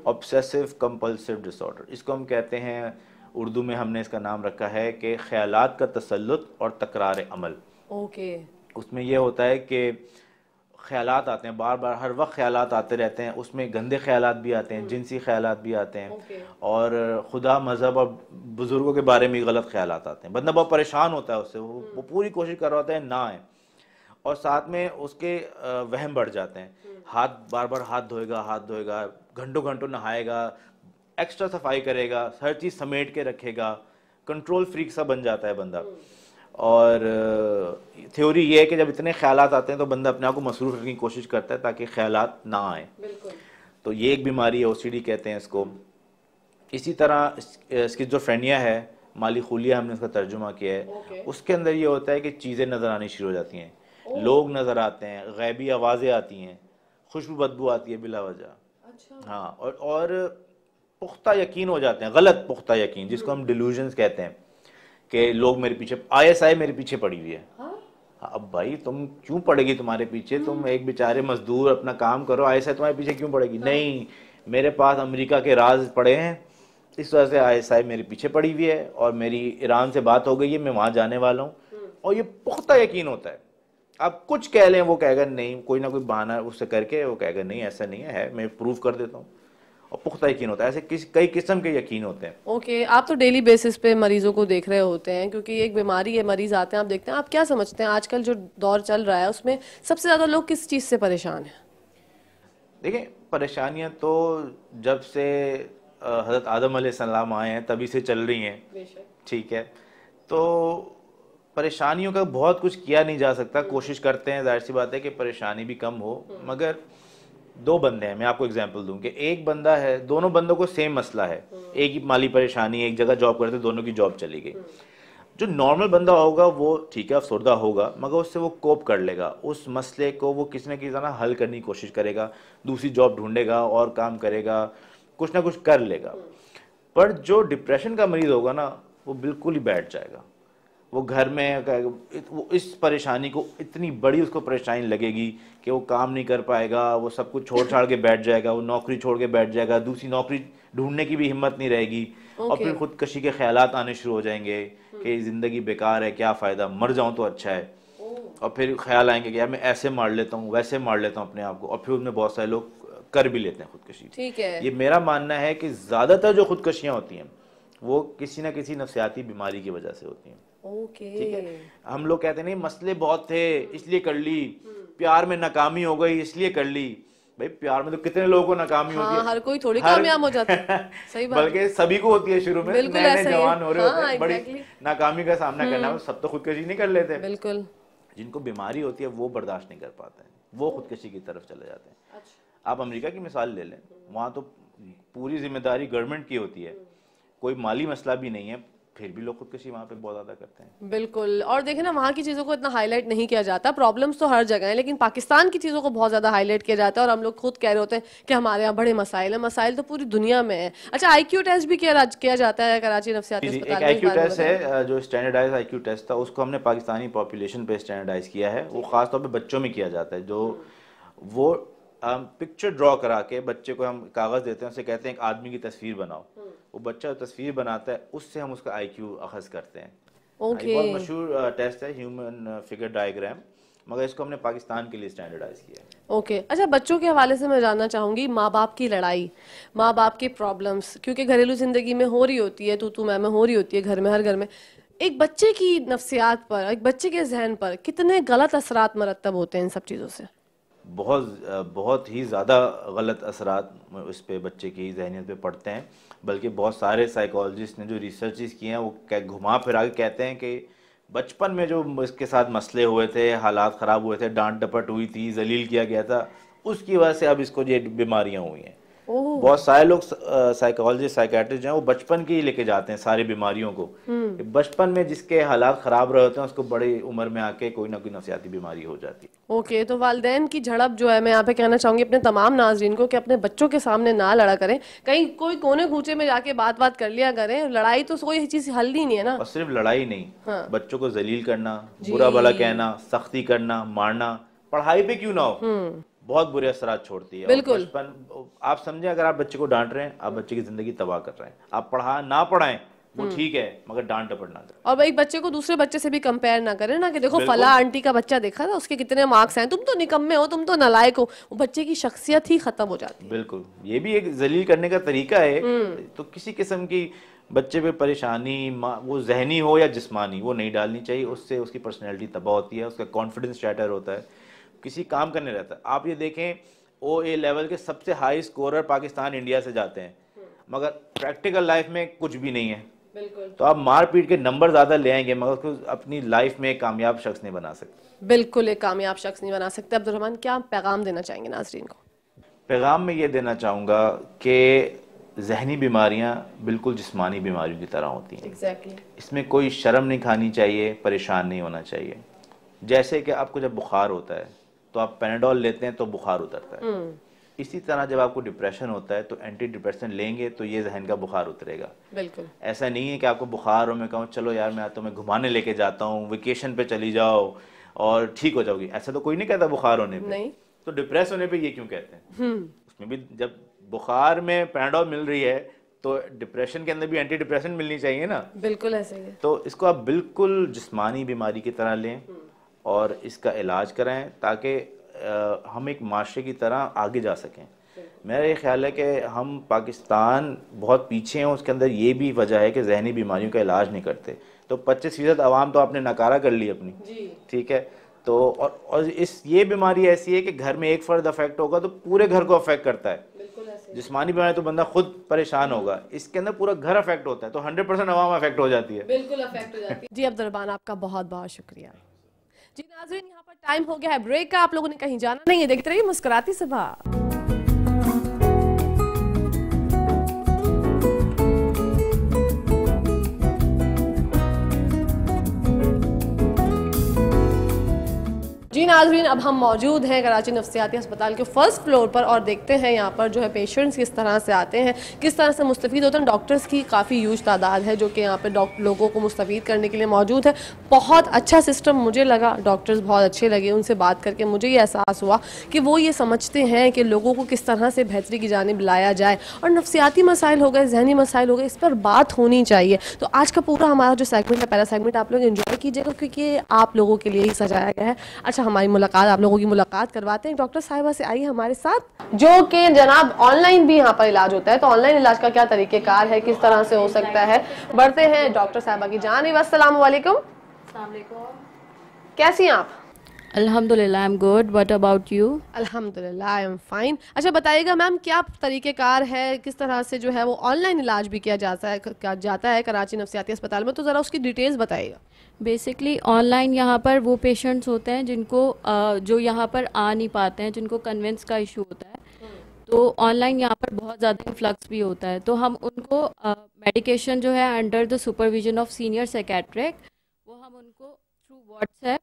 ऑब्सेसिव कंपल्सिव डिसऑर्डर, इसको हम कहते हैं, उर्दू में हमने इसका नाम रखा है कि ख्यालात का तसल्लुत और तकरार अमल। ओके। उसमें यह होता है कि ख्यालात आते हैं, बार बार हर वक्त ख्यालात आते रहते हैं, उसमें गंदे ख्यालात भी आते हैं, जिनसी ख्यालात भी आते हैं, और खुदा, मज़हब और बुज़ुर्गों के बारे में गलत ख्यालात आते हैं। बंदा बहुत परेशान होता है उससे, वो पूरी कोशिश कर रहा होता है ना आए, और साथ में उसके वहम बढ़ जाते हैं, बार बार हाथ धोएगा, घंटों घंटों नहाएगा, एक्स्ट्रा सफाई करेगा, हर चीज़ समेट के रखेगा, कंट्रोल फ्रीक सा बन जाता है बंदा। और थ्योरी ये है कि जब इतने ख्यालात आते हैं तो बंदा अपने आप को मसरूफ रखने की कोशिश करता है ताकि ख्यालात ना आए। तो ये एक बीमारी है, OCD कहते हैं इसको। इसी तरह स्किज़ोफ्रेनिया है, माली खुलिया हमने इसका तर्जुमा किया है। उसके अंदर ये होता है कि चीज़ें नज़र आनी शुरू हो जाती हैं, लोग नज़र आते हैं, गैबी आवाज़ें आती हैं, खुशबू बदबू आती है बिला वजह। अच्छा। हाँ, और पुख्ता यकीन हो जाते हैं, गलत पुख्ता यकीन, जिसको हम डिल्यूजन्स कहते हैं, कि लोग मेरे पीछे, ISI मेरे पीछे पड़ी हुई है। अब भाई तुम क्यों पड़ेगी तुम्हारे पीछे, तुम एक बेचारे मजदूर अपना काम करो, ISI तुम्हारे पीछे क्यों पड़ेगी? नहीं, मेरे पास अमेरिका के राज पड़े हैं, इस वजह से ISI मेरे पीछे पड़ी हुई है, और मेरी ईरान से बात हो गई है, मैं वहाँ जाने वाला हूँ। और ये पुख्ता यकीन होता है। आप कुछ कह लें, वो कहेगा नहीं, कोई ना कोई बहाना उससे करके वो कहेगा नहीं ऐसा नहीं है, मैं प्रूव कर देता हूँ। और पुख्ता यकीन होता है। ऐसे कई किस्म के यकीन होते हैं। ओके, आप तो डेली बेसिस पे मरीजों को देख रहे होते हैं, क्योंकि एक बीमारी है, मरीज आते हैं, आप देखते हैं। आप क्या समझते हैं आजकल जो दौर चल रहा है उसमें सबसे ज़्यादा लोग किस चीज़ से परेशान हैं? देखिए, परेशानियां तो जब से हज़रत आदम अलैहिस्सलाम आए हैं तभी से चल रही हैं, ठीक है। तो परेशानियों का बहुत कुछ किया नहीं जा सकता, कोशिश करते हैं, जाहिर सी बात है कि परेशानी भी कम हो। मगर दो बंदे हैं, मैं आपको एग्जांपल दूं कि एक बंदा है, दोनों बंदों को सेम मसला है, एक ही माली परेशानी, एक जगह जॉब करते, दोनों की जॉब चली गई। जो नॉर्मल बंदा होगा वो ठीक है, अफसरदा होगा, मगर उससे वो कोप कर लेगा, उस मसले को वो किसी न किसी तरह हल करने की कोशिश करेगा, दूसरी जॉब ढूंढेगा और काम करेगा, कुछ ना कुछ कर लेगा। पर जो डिप्रेशन का मरीज होगा ना, वो बिल्कुल ही बैठ जाएगा, वो घर में वो इस परेशानी को, इतनी बड़ी उसको परेशानी लगेगी कि वो काम नहीं कर पाएगा, वो सब कुछ छोड़ छाड़ के बैठ जाएगा, वो नौकरी छोड़ के बैठ जाएगा, दूसरी नौकरी ढूंढने की भी हिम्मत नहीं रहेगी, और फिर खुदकशी के ख्यालात आने शुरू हो जाएंगे कि ज़िंदगी बेकार है, क्या फ़ायदा, मर जाऊं तो अच्छा है। और फिर ख्याल आएंगे कि यार मैं ऐसे मार लेता हूँ, वैसे मार लेता हूँ अपने आप को, और फिर उनमें बहुत सारे लोग कर भी लेते हैं खुदकशी। ठीक है, ये मेरा मानना है कि ज़्यादातर जो खुदकशियाँ होती हैं वो किसी ना किसी नफ्सियाती बीमारी की वजह से होती हैं। ठीक है, हम लोग कहते नहीं मसले बहुत थे इसलिए कर ली, प्यार में नाकामी हो गई इसलिए कर ली। भाई प्यार में तो कितने लोगों को नाकामी होती है, हर कोई थोड़ी कामयाब हो जाता है। सही बात, बल्कि सभी को होती है शुरू में, नए जवान हो रहे होते हैं, बड़ी exactly. नाकामी का सामना करना, सब तो खुदकशी नहीं कर लेते। बिल्कुल, जिनको बीमारी होती है वो बर्दाश्त नहीं कर पाते हैं, वो खुदकशी की तरफ चले जाते हैं। आप अमेरिका की मिसाल ले लें, वहाँ तो पूरी जिम्मेदारी गवर्नमेंट की होती है, कोई माली मसला भी नहीं है, फिर भी लोग खुदकशी वहाँ पे बहुत ज़्यादा करते हैं। बिल्कुल, और देखें ना वहाँ की चीज़ों को इतना हाईलाइट नहीं किया जाता, प्रॉब्लम्स तो हर जगह है, लेकिन पाकिस्तान की चीज़ों को बहुत ज़्यादा हाईलाइट किया जाता है, और हम लोग खुद कह रहे होते हैं कि हमारे यहाँ बड़े मसाइल हैं। मसाइल तो पूरी दुनिया में है। अच्छा, IQ टेस्ट भी किया जाता है कराची नफ्सियाती अस्पताल में? एक IQ टेस्ट है जो स्टैंडर्डाइज IQ टेस्ट था, उसको हमने पाकिस्तानी पॉपुलेशन पे स्टैंडर्डाइज किया है। वो खासतौर पे बच्चों में किया जाता है, जो वो पिक्चर ड्रॉ करा के बच्चे को हम कागज़ देते हैं, उससे कहते हैं एक आदमी की तस्वीर बनाओ, वो बच्चा तस्वीर बनाता है, उससे हम उसका IQ अखज़ करते हैं। बहुत मशहूर टेस्ट है, ह्यूमन फिगर डायग्राम, मगर इसको हमने पाकिस्तान के लिए स्टैंडर्डाइज किया है। ओके, अच्छा, बच्चों के हवाले से मैं जानना चाहूँगी, माँ बाप की लड़ाई, माँ बाप के प्रॉब्लम्स, क्योंकि घरेलू ज़िंदगी में हो रही होती है, तू मैं हो रही होती है घर में, हर घर में। एक बच्चे की नफ्सियात पर, एक बच्चे के जहन पर कितने गलत असरात मरतब होते हैं इन सब चीज़ों से? बहुत ही ज़्यादा गलत असरात उस पे बच्चे की जहनीत पे पड़ते हैं। बल्कि बहुत सारे साइकोलॉजिस्ट ने जो रिसर्चेस किए हैं वो घुमा फिरा के कहते हैं कि बचपन में जो इसके साथ मसले हुए थे, हालात ख़राब हुए थे, डांट डपट हुई थी, जलील किया गया था, उसकी वजह से अब इसको ये बीमारियां हुई हैं। बहुत सारे लोग साइकोलॉजिस्ट साइकेट्रिस्ट हैं वो बचपन की लेके जाते हैं सारी बीमारियों को, बचपन में जिसके हालात ख़राब रहे होते हैं उसको बड़ी उम्र में आके कोई ना कोई नफ्सियाती बीमारी हो जाती है। ओके, तो वालिदैन की झड़प जो है, मैं यहाँ पे कहना चाहूँगी अपने तमाम नाज़रीन को कि अपने बच्चों के सामने ना लड़ा करें, कहीं कोई कोने कूचे में जाके बात कर लिया करें। लड़ाई तो कोई चीज़ हल ही नहीं है ना। और सिर्फ लड़ाई नहीं, बच्चों को जलील करना, बुरा भला कहना, सख्ती करना, मारना, पढ़ाई पे क्यों ना हो, बहुत बुरे असरात छोड़ती है। बिल्कुल, बचपन आप समझे, अगर आप बच्चे को डांट रहे हैं, आप बच्चे की जिंदगी तबाह कर रहे हैं। आप पढ़ाएं वो ठीक है, मगर डांट डपट ना करें। और एक बच्चे को दूसरे बच्चे से भी कंपेयर ना करें ना, कि देखो फला आंटी का बच्चा देखा था, उसके कितने मार्क्स हैं, तुम तो निकम्मे हो, तुम तो नालायक हो। वो बच्चे की शख्सियत ही खत्म हो जाती है। बिल्कुल, ये भी एक जलील करने का तरीका है। तो किसी किस्म की बच्चे पे परेशानी, वो जहनी हो या जिस्मानी, वो नहीं डालनी चाहिए। उससे उसकी पर्सनैलिटी तबाह होती है, उसका कॉन्फिडेंस शैटर होता है, किसी काम करने रहता है। आप ये देखें, OA लेवल के सबसे हाई स्कोरर पाकिस्तान इंडिया से जाते हैं, मगर प्रैक्टिकल लाइफ में कुछ भी नहीं है। तो आप मार पीट के नंबर ज्यादा ले आएंगे, मगर उसको अपनी लाइफ में एक कामयाब शख्स नहीं बना सकते। बिल्कुल, एक कामयाब शख्स नहीं बना सकते। अब्दुर्रहमान, क्या पैगाम देना चाहेंगे नाज़रीन को? पैगाम में ये देना चाहूँगा कि जहनी बीमारियां बिल्कुल जिस्मानी बीमारियों की तरह होती हैं। Exactly. इसमें कोई शर्म नहीं खानी चाहिए, परेशान नहीं होना चाहिए। जैसे कि आपको जब बुखार होता है तो आप पैनाडोल लेते हैं तो बुखार उतरता है, इसी तरह जब आपको डिप्रेशन होता है तो एंटी डिप्रेशन लेंगे तो ये जहन का बुखार उतरेगा। बिल्कुल, ऐसा नहीं है कि आपको बुखार हो, मैं कहूँ चलो यार मैं तुम्हें घुमाने लेके जाता हूँ, वेकेशन पे चली जाओ और ठीक हो जाओगी। ऐसा तो कोई नहीं कहता बुखार होने पे। नहीं। तो डिप्रेस होने पे ये क्यों कहते हैं? उसमें भी जब बुखार में पैनाडोल मिल रही है तो डिप्रेशन के अंदर भी एंटी डिप्रेशन मिलनी चाहिए ना। बिल्कुल ऐसे ही है। तो इसको आप बिल्कुल जिस्मानी बीमारी की तरह लें और इसका इलाज कराएं, ताकि हम एक माशरे की तरह आगे जा सकें। मेरा ये ख्याल है कि हम पाकिस्तान बहुत पीछे हैं, उसके अंदर ये भी वजह है कि जहनी बीमारियों का इलाज नहीं करते। तो 25% आवाम तो आपने नकारा कर ली अपनी, ठीक है। तो और ये बीमारी ऐसी है कि घर में एक फर्द अफेक्ट होगा तो पूरे घर को अफेक्ट करता है। जिस्मानी बीमारी तो बंदा खुद परेशान होगा, इसके अंदर पूरा घर अफेक्ट होता है, तो 100% आवाम अफेक्ट हो जाती है। बिल्कुल अफेक्ट हो जाती है। जी अब्दुर्रहमान, आपका बहुत बहुत शुक्रिया। जी नाज़रीन, यहाँ पर टाइम हो गया है ब्रेक का, आप लोगों ने कहीं जाना नहीं है, देखते रहिए मुस्कुराती सुबह। नाज़रीन, अब हम मौजूद हैं कराची नफ्सियाती अस्पताल के फर्स्ट फ्लोर पर और देखते हैं यहाँ पर जो है पेशेंट्स किस तरह से आते हैं, किस तरह से मुस्तफ़ीद होते हैं। डॉक्टर्स की काफ़ी यूज तादाद है जो कि यहाँ पे लोगों को मुस्तफ़ीद करने के लिए मौजूद है। बहुत अच्छा सिस्टम मुझे लगा, डॉक्टर्स बहुत अच्छे लगे। उनसे बात करके मुझे ये एहसास हुआ कि वो ये समझते हैं कि लोगों को किस तरह से बेहतरी की जानिब लाया जाए, और नफ्सियाती मसाइल हो गए, जहनी मसाइल हो गए, इस पर बात होनी चाहिए। तो आज का पूरा हमारा जो सेगमेंट है, पहला सेगमेंट आप लोग एंजॉय कीजिएगा क्योंकि आप लोगों के लिए ही सजाया गया है। अच्छा, हमारी मुलाकात, आप लोगों की मुलाकात करवाते हैं डॉक्टर साहिबा से। आइए हमारे साथ, जो कि जनाब ऑनलाइन भी यहाँ पर इलाज होता है, तो ऑनलाइन इलाज का क्या तरीक़ेकार है, किस तरह से हो सकता है, बढ़ते हैं डॉक्टर साहिबा की जानिब। अस्सलाम वालेकुम। कैसी हैं आप? अल्हम्दुलिल्लाह, I am good, what about you? अल्हम्दुलिल्लाह, आई एम फाइन। अच्छा बताइएगा मैम, क्या तरीक़ेकार है, किस तरह से जो है वो ऑनलाइन इलाज भी किया जाता है कराची नफ्सियाती अस्पताल में, तो ज़रा उसकी डिटेल्स बताइएगा। बेसिकली ऑनलाइन यहाँ पर वो पेशेंट्स होते हैं जिनको जो यहाँ पर आ नहीं पाते हैं, जिनको कन्वेंस का इशू होता है, तो ऑनलाइन यहाँ पर बहुत ज़्यादा इन्फ्लक्स भी होता है, तो हम उनको मेडिकेशन जो है under the supervision of senior psychiatric, वो हम उनको थ्रू व्हाट्सएप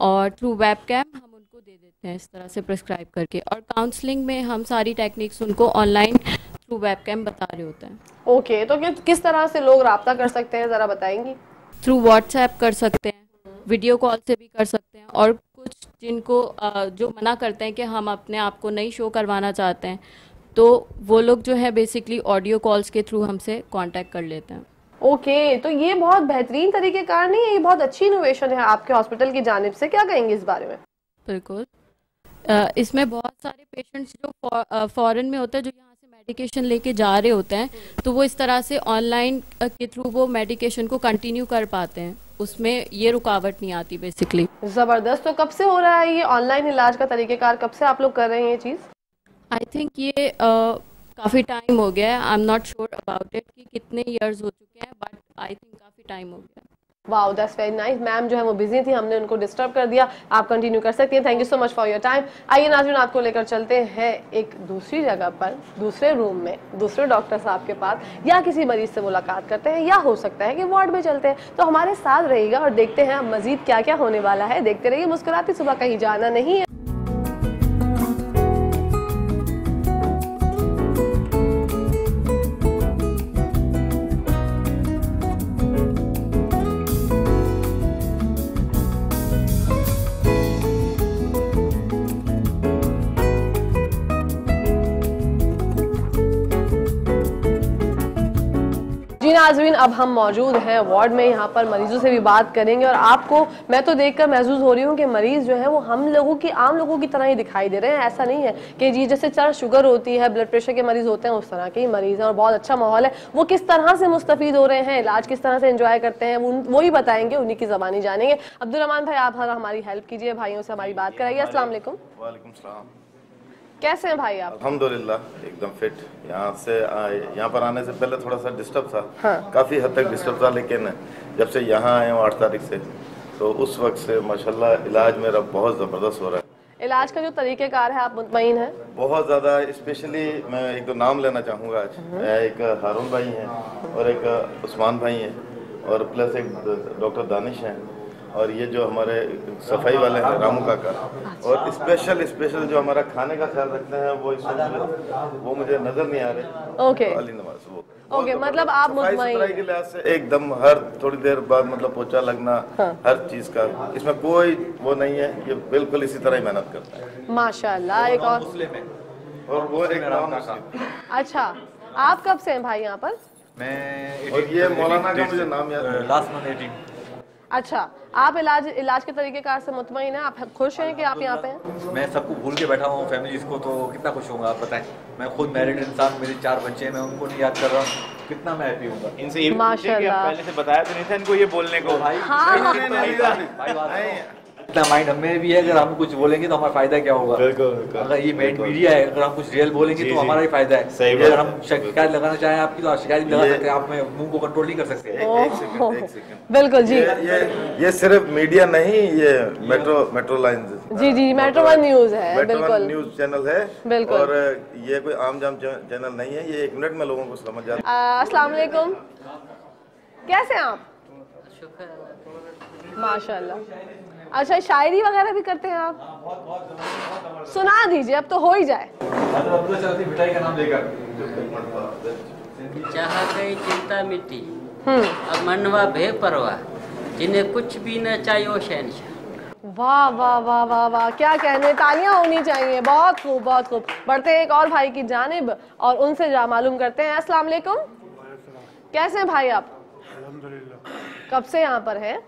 और थ्रू वेबकैम हम उनको दे देते हैं इस तरह से प्रिस्क्राइब करके। और काउंसलिंग में हम सारी टेक्निक्स उनको ऑनलाइन थ्रू वेबकैम बता रहे होते हैं। ओके, तो किस तरह से लोग रब्ता कर सकते हैं, ज़रा बताएंगी? थ्रू व्हाट्सएप कर सकते हैं, वीडियो कॉल से भी कर सकते हैं, और कुछ जिनको जो मना करते हैं कि हम अपने आप को नहीं शो करवाना चाहते हैं, तो वो लोग जो है बेसिकली ऑडियो कॉल्स के थ्रू हमसे कांटेक्ट कर लेते हैं। ओके, तो ये बहुत बेहतरीन तरीक़ेकार नहीं है, ये बहुत अच्छी इनोवेशन है आपके हॉस्पिटल की जानिब से। क्या कहेंगे इस बारे में? बिल्कुल, इसमें बहुत सारे पेशेंट्स जो फॉरेन में होते हैं, जो यहाँ से मेडिकेशन लेके जा रहे होते हैं, तो वो इस तरह से ऑनलाइन के थ्रू वो मेडिकेशन को कंटिन्यू कर पाते हैं, उसमें ये रुकावट नहीं आती बेसिकली। ज़बरदस्त। तो कब से हो रहा है ये ऑनलाइन इलाज का तरीक़ेकार, कब से आप लोग कर रहे हैं ये चीज़? आई थिंक ये काफ़ी टाइम हो गया है, I am not sure about it कि कितने ईयर्स हो चुके हैं, बट आई थिंक काफ़ी टाइम हो गया है। Wow, that's very nice. Ma'am जो है वो बिजी थी, हमने उनको डिस्टर्ब कर दिया। आप कंटिन्यू कर सकती हैं। Thank you so much for your time. आइए नाज़रीन, आपको लेकर चलते हैं एक दूसरी जगह पर, दूसरे रूम में, दूसरे डॉक्टर साहब के पास, या किसी मरीज से मुलाकात करते हैं, या हो सकता है कि वार्ड में चलते हैं। तो हमारे साथ रहिएगा और देखते हैं मजीद क्या क्या होने वाला है। देखते रहिए मुस्कुराती सुबह, कहीं जाना नहीं है। नाज़रीन, अब हम मौजूद हैं वार्ड में, यहाँ पर मरीजों से भी बात करेंगे। और आपको मैं तो देखकर महसूस हो रही हूँ कि मरीज़ जो है वो हम लोगों की, आम लोगों की तरह ही दिखाई दे रहे हैं। ऐसा नहीं है कि जी जैसे चार शुगर होती है, ब्लड प्रेशर के मरीज़ होते हैं, उस तरह के ही मरीज़ हैं। और बहुत अच्छा माहौल है। वो किस तरह से मुस्तफ़ीद हो रहे हैं, इलाज किस तरह से एंजॉय करते हैं, वो ही बताएंगे, उन्हीं की ज़बानी जानेंगे। अब्दुल-रहमान भाई, आप हमारी हेल्प कीजिए, भाइयों से हमारी बात कराइए। अस्सलाम वालेकुम। वालेकुम सलाम। कैसे हैं भाई आप? अल्हम्दुलिल्लाह एकदम फिट। यहाँ पर आने से पहले थोड़ा सा डिस्टर्ब था, हाँ। काफ़ी हद तक डिस्टर्ब था, लेकिन जब से यहाँ आए हूँ 8 तारीख से, तो उस वक्त से माशाल्लाह इलाज मेरा बहुत ज़बरदस्त हो रहा है। इलाज का जो तरीक़ेकार है, आप मुतमईन हैं? बहुत ज़्यादा। स्पेशली मैं एक दो नाम लेना चाहूँगा आज। एक हारून भाई हैं, और एक उस्मान भाई हैं, और प्लस एक डॉक्टर दानिश हैं, और ये जो हमारे सफाई वाले हैं रामू काका, और स्पेशल जो हमारा खाने का ख्याल रखते हैं वो मुझे नजर नहीं आ रहे। ओके, अली नवाज वो। ओके, मतलब आप मुतमईन के लिहाज से एकदम हर थोड़ी देर बाद मतलब पोछा लगना, हाँ। हर चीज का इसमें कोई वो नहीं है, ये बिल्कुल इसी तरह ही मेहनत करता है माशाल्लाह। एक और वो एक नाम मुस्लिम। अच्छा, आप कब से हैं भाई यहाँ पर? मैं, और ये मौलाना का मुझे नाम याद है, लास्ट मंथ 18। अच्छा, आप इलाज के तरीक़ेकार से मुतमईन हैं, आप खुश हैं कि आप यहाँ पे हैं? मैं सबको भूल के बैठा हूँ, फैमिलीज को, तो कितना खुश होऊंगा आप बताएं। मैं खुद मैरिड इंसान, मेरे 4 बच्चे हैं, मैं उनको नहीं याद कर रहा हूँ, कितना मैं हैप्पी हूँगा। इनसे ये पहले से बताया तो नहीं था इनको ये बोलने को। भाई हाँ। इतना माइंड हमें भी है, अगर हम कुछ बोलेंगे तो हमारा फायदा क्या होगा। अगर ये मीडिया है, अगर हम कुछ रियल बोलेंगे तो हमारा ही फायदा है। अगर हम शिकायत लगाना चाहें आपकी, तो शिकायत भी लगा सकते हैं, आप मुंह को कंट्रोल नहीं कर सकते। एक सेकंड बिल्कुल जी। ये सिर्फ मीडिया नहीं, ये मेट्रो लाइन, जी मेट्रो 1 न्यूज है, बिल्कुल न्यूज चैनल है, बिल्कुल। और ये कोई आम जाम चैनल नहीं है, ये 1 मिनट में लोगों को समझ जाता है। अस्सलाम वालेकुम, कैसे हैं आप? माशाल्लाह। अच्छा, शायरी वगैरह भी करते हैं आप? सुना दीजिए, अब तो हो ही जाए। मिठाई का नाम लेकर चाह गई चिंता मिट्टी, अब मनवा बेपरवाह, जिन्हें कुछ भी न चाहिए वो शहनशाह। वाह वाह वाह वाह वाह, क्या कहने, तालियां होनी चाहिए। बहुत खूब बहुत खूब। बढ़ते हैं एक और भाई की जानिब और उनसे मालूम करते हैं। अस्सलाम वालेकुम, कैसे हैं भाई आप? अल्हम्दुलिल्लाह। कब से यहाँ पर हैं?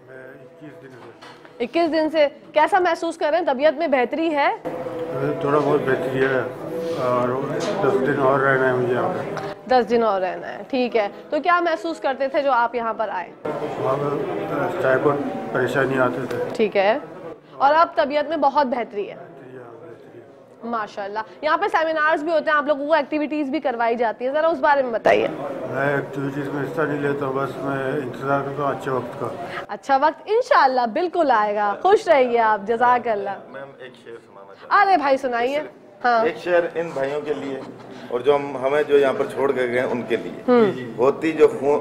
मैं 21 दिन से। 21 दिन से। कैसा महसूस कर रहे हैं? तबीयत में बेहतरी है? थोड़ा बहुत बेहतरी है और 10 दिन और रहना है मुझे यहाँ पे। 10 दिन और रहना है, ठीक है। तो क्या महसूस करते थे जो आप यहाँ पर आए? वहाँ पर टाइफाइड परेशानी आते थे। ठीक है, और अब तबीयत में बहुत बेहतरी है माशाल्लाह। यहाँ पे सेमिनार्स भी होते हैं, आप लोगों को एक्टिविटीज भी करवाई जाती है, जरा उस बारे में बताइए। मैं एक्टिविटीज में हिस्सा नहीं लेता, बस मैं इंतजार करता हूँ अच्छे वक्त का। अच्छा वक्त इंशाल्लाह बिल्कुल आएगा, खुश रहिए आप, जज़ाकल्लाह। मैम एक शेर सुनाना चाहता अरे भाई सुनाइए। हाँ। एक शेर इन भाइयों के लिए और जो हमें जो यहाँ पर छोड़ के गए उनके लिए। होती जो खून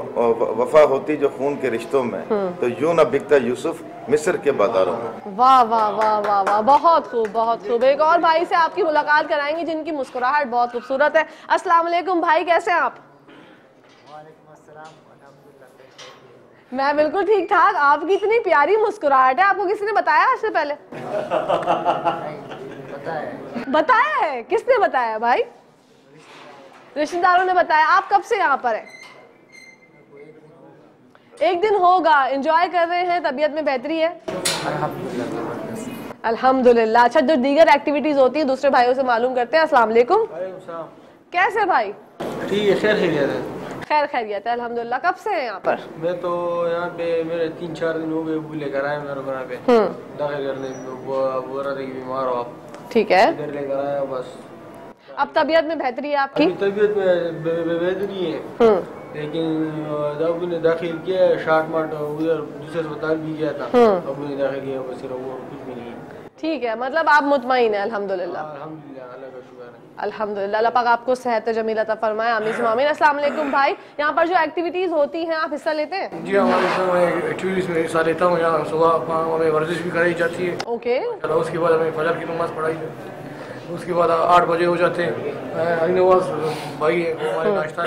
वफा होती जो खून के रिश्तों में, तो यूं न बिकता यूसुफ मिस्र के बाजारों में। वाह वाह वाह वाह वाह, बहुत खूब बहुत खूब। एक और भाई से आपकी मुलाकात कराएंगे जिनकी मुस्कुराहट बहुत खूबसूरत है। अस्सलाम वालेकुम भाई, कैसे हैं आप? मैं बिल्कुल ठीक ठाक। आपकी इतनी प्यारी मुस्कुराहट है, आपको किसी ने बताया आज से पहले? बताया है? किसने बताया भाई? रिश्तेदारों ने बताया। आप कब से यहाँ पर हैं? एक दिन होगा। एंजॉय कर रहे हैं? तबीयत में बेहतरी है? अल्हम्दुलिल्लाह। अच्छा, जो दीगर एक्टिविटीज होती है दूसरे भाइयों से मालूम करते हैं। अस्सलाम वालेकुम, कैसे भाई? ठीक है, खैर खैरियत है। खैर खैरियत है अल्हम्दुलिल्लाह। कब से हैं यहाँ पर? मैं तो यहाँ पे मेरे 3-4 दिन हो गए, वो लेकर आए मेरे को यहाँ पे दाखिल करने। वो रहा था कि बीमार हो आप, ठीक है। इधर लेकर आया बस। अब तबीयत में बेहतरी है आपकी? तबीयत में बेहतरी है, लेकिन जब उन्हें दाखिल किया शार्ट मार्ट उधर दूसरे अस्पताल भी गया था, अब उन्हें दाखिल किया, बस सिर्फ वो कुछ भी नहीं है। ठीक है, मतलब आप मुतमईन है? अल्हम्दुलिल्लाह अल्हम्दुलिल्लाह, अल्लाह का शुक्र है। अल्हम्दुलिल्लाह, अल्लाह पाक आपको सेहत जमीला अता फरमाए, आमीन सुम्मा आमीन। अस्सलाम वालेकुम भाई, यहाँ पर जो एक्टिविटीज होती हैं आप हिस्सा लेते हैं? जी हमारे एक्टिविटीज में हिस्सा लेता हूँ। यहाँ सुबह हमें वर्जिश भी कराई जाती है। ओके। उसके बाद हमें फजर की नमाज पढ़ाई जाती है। उसके बाद 8 बजे हो जाते हैं। नवाज भाई है हमारे नाश्ता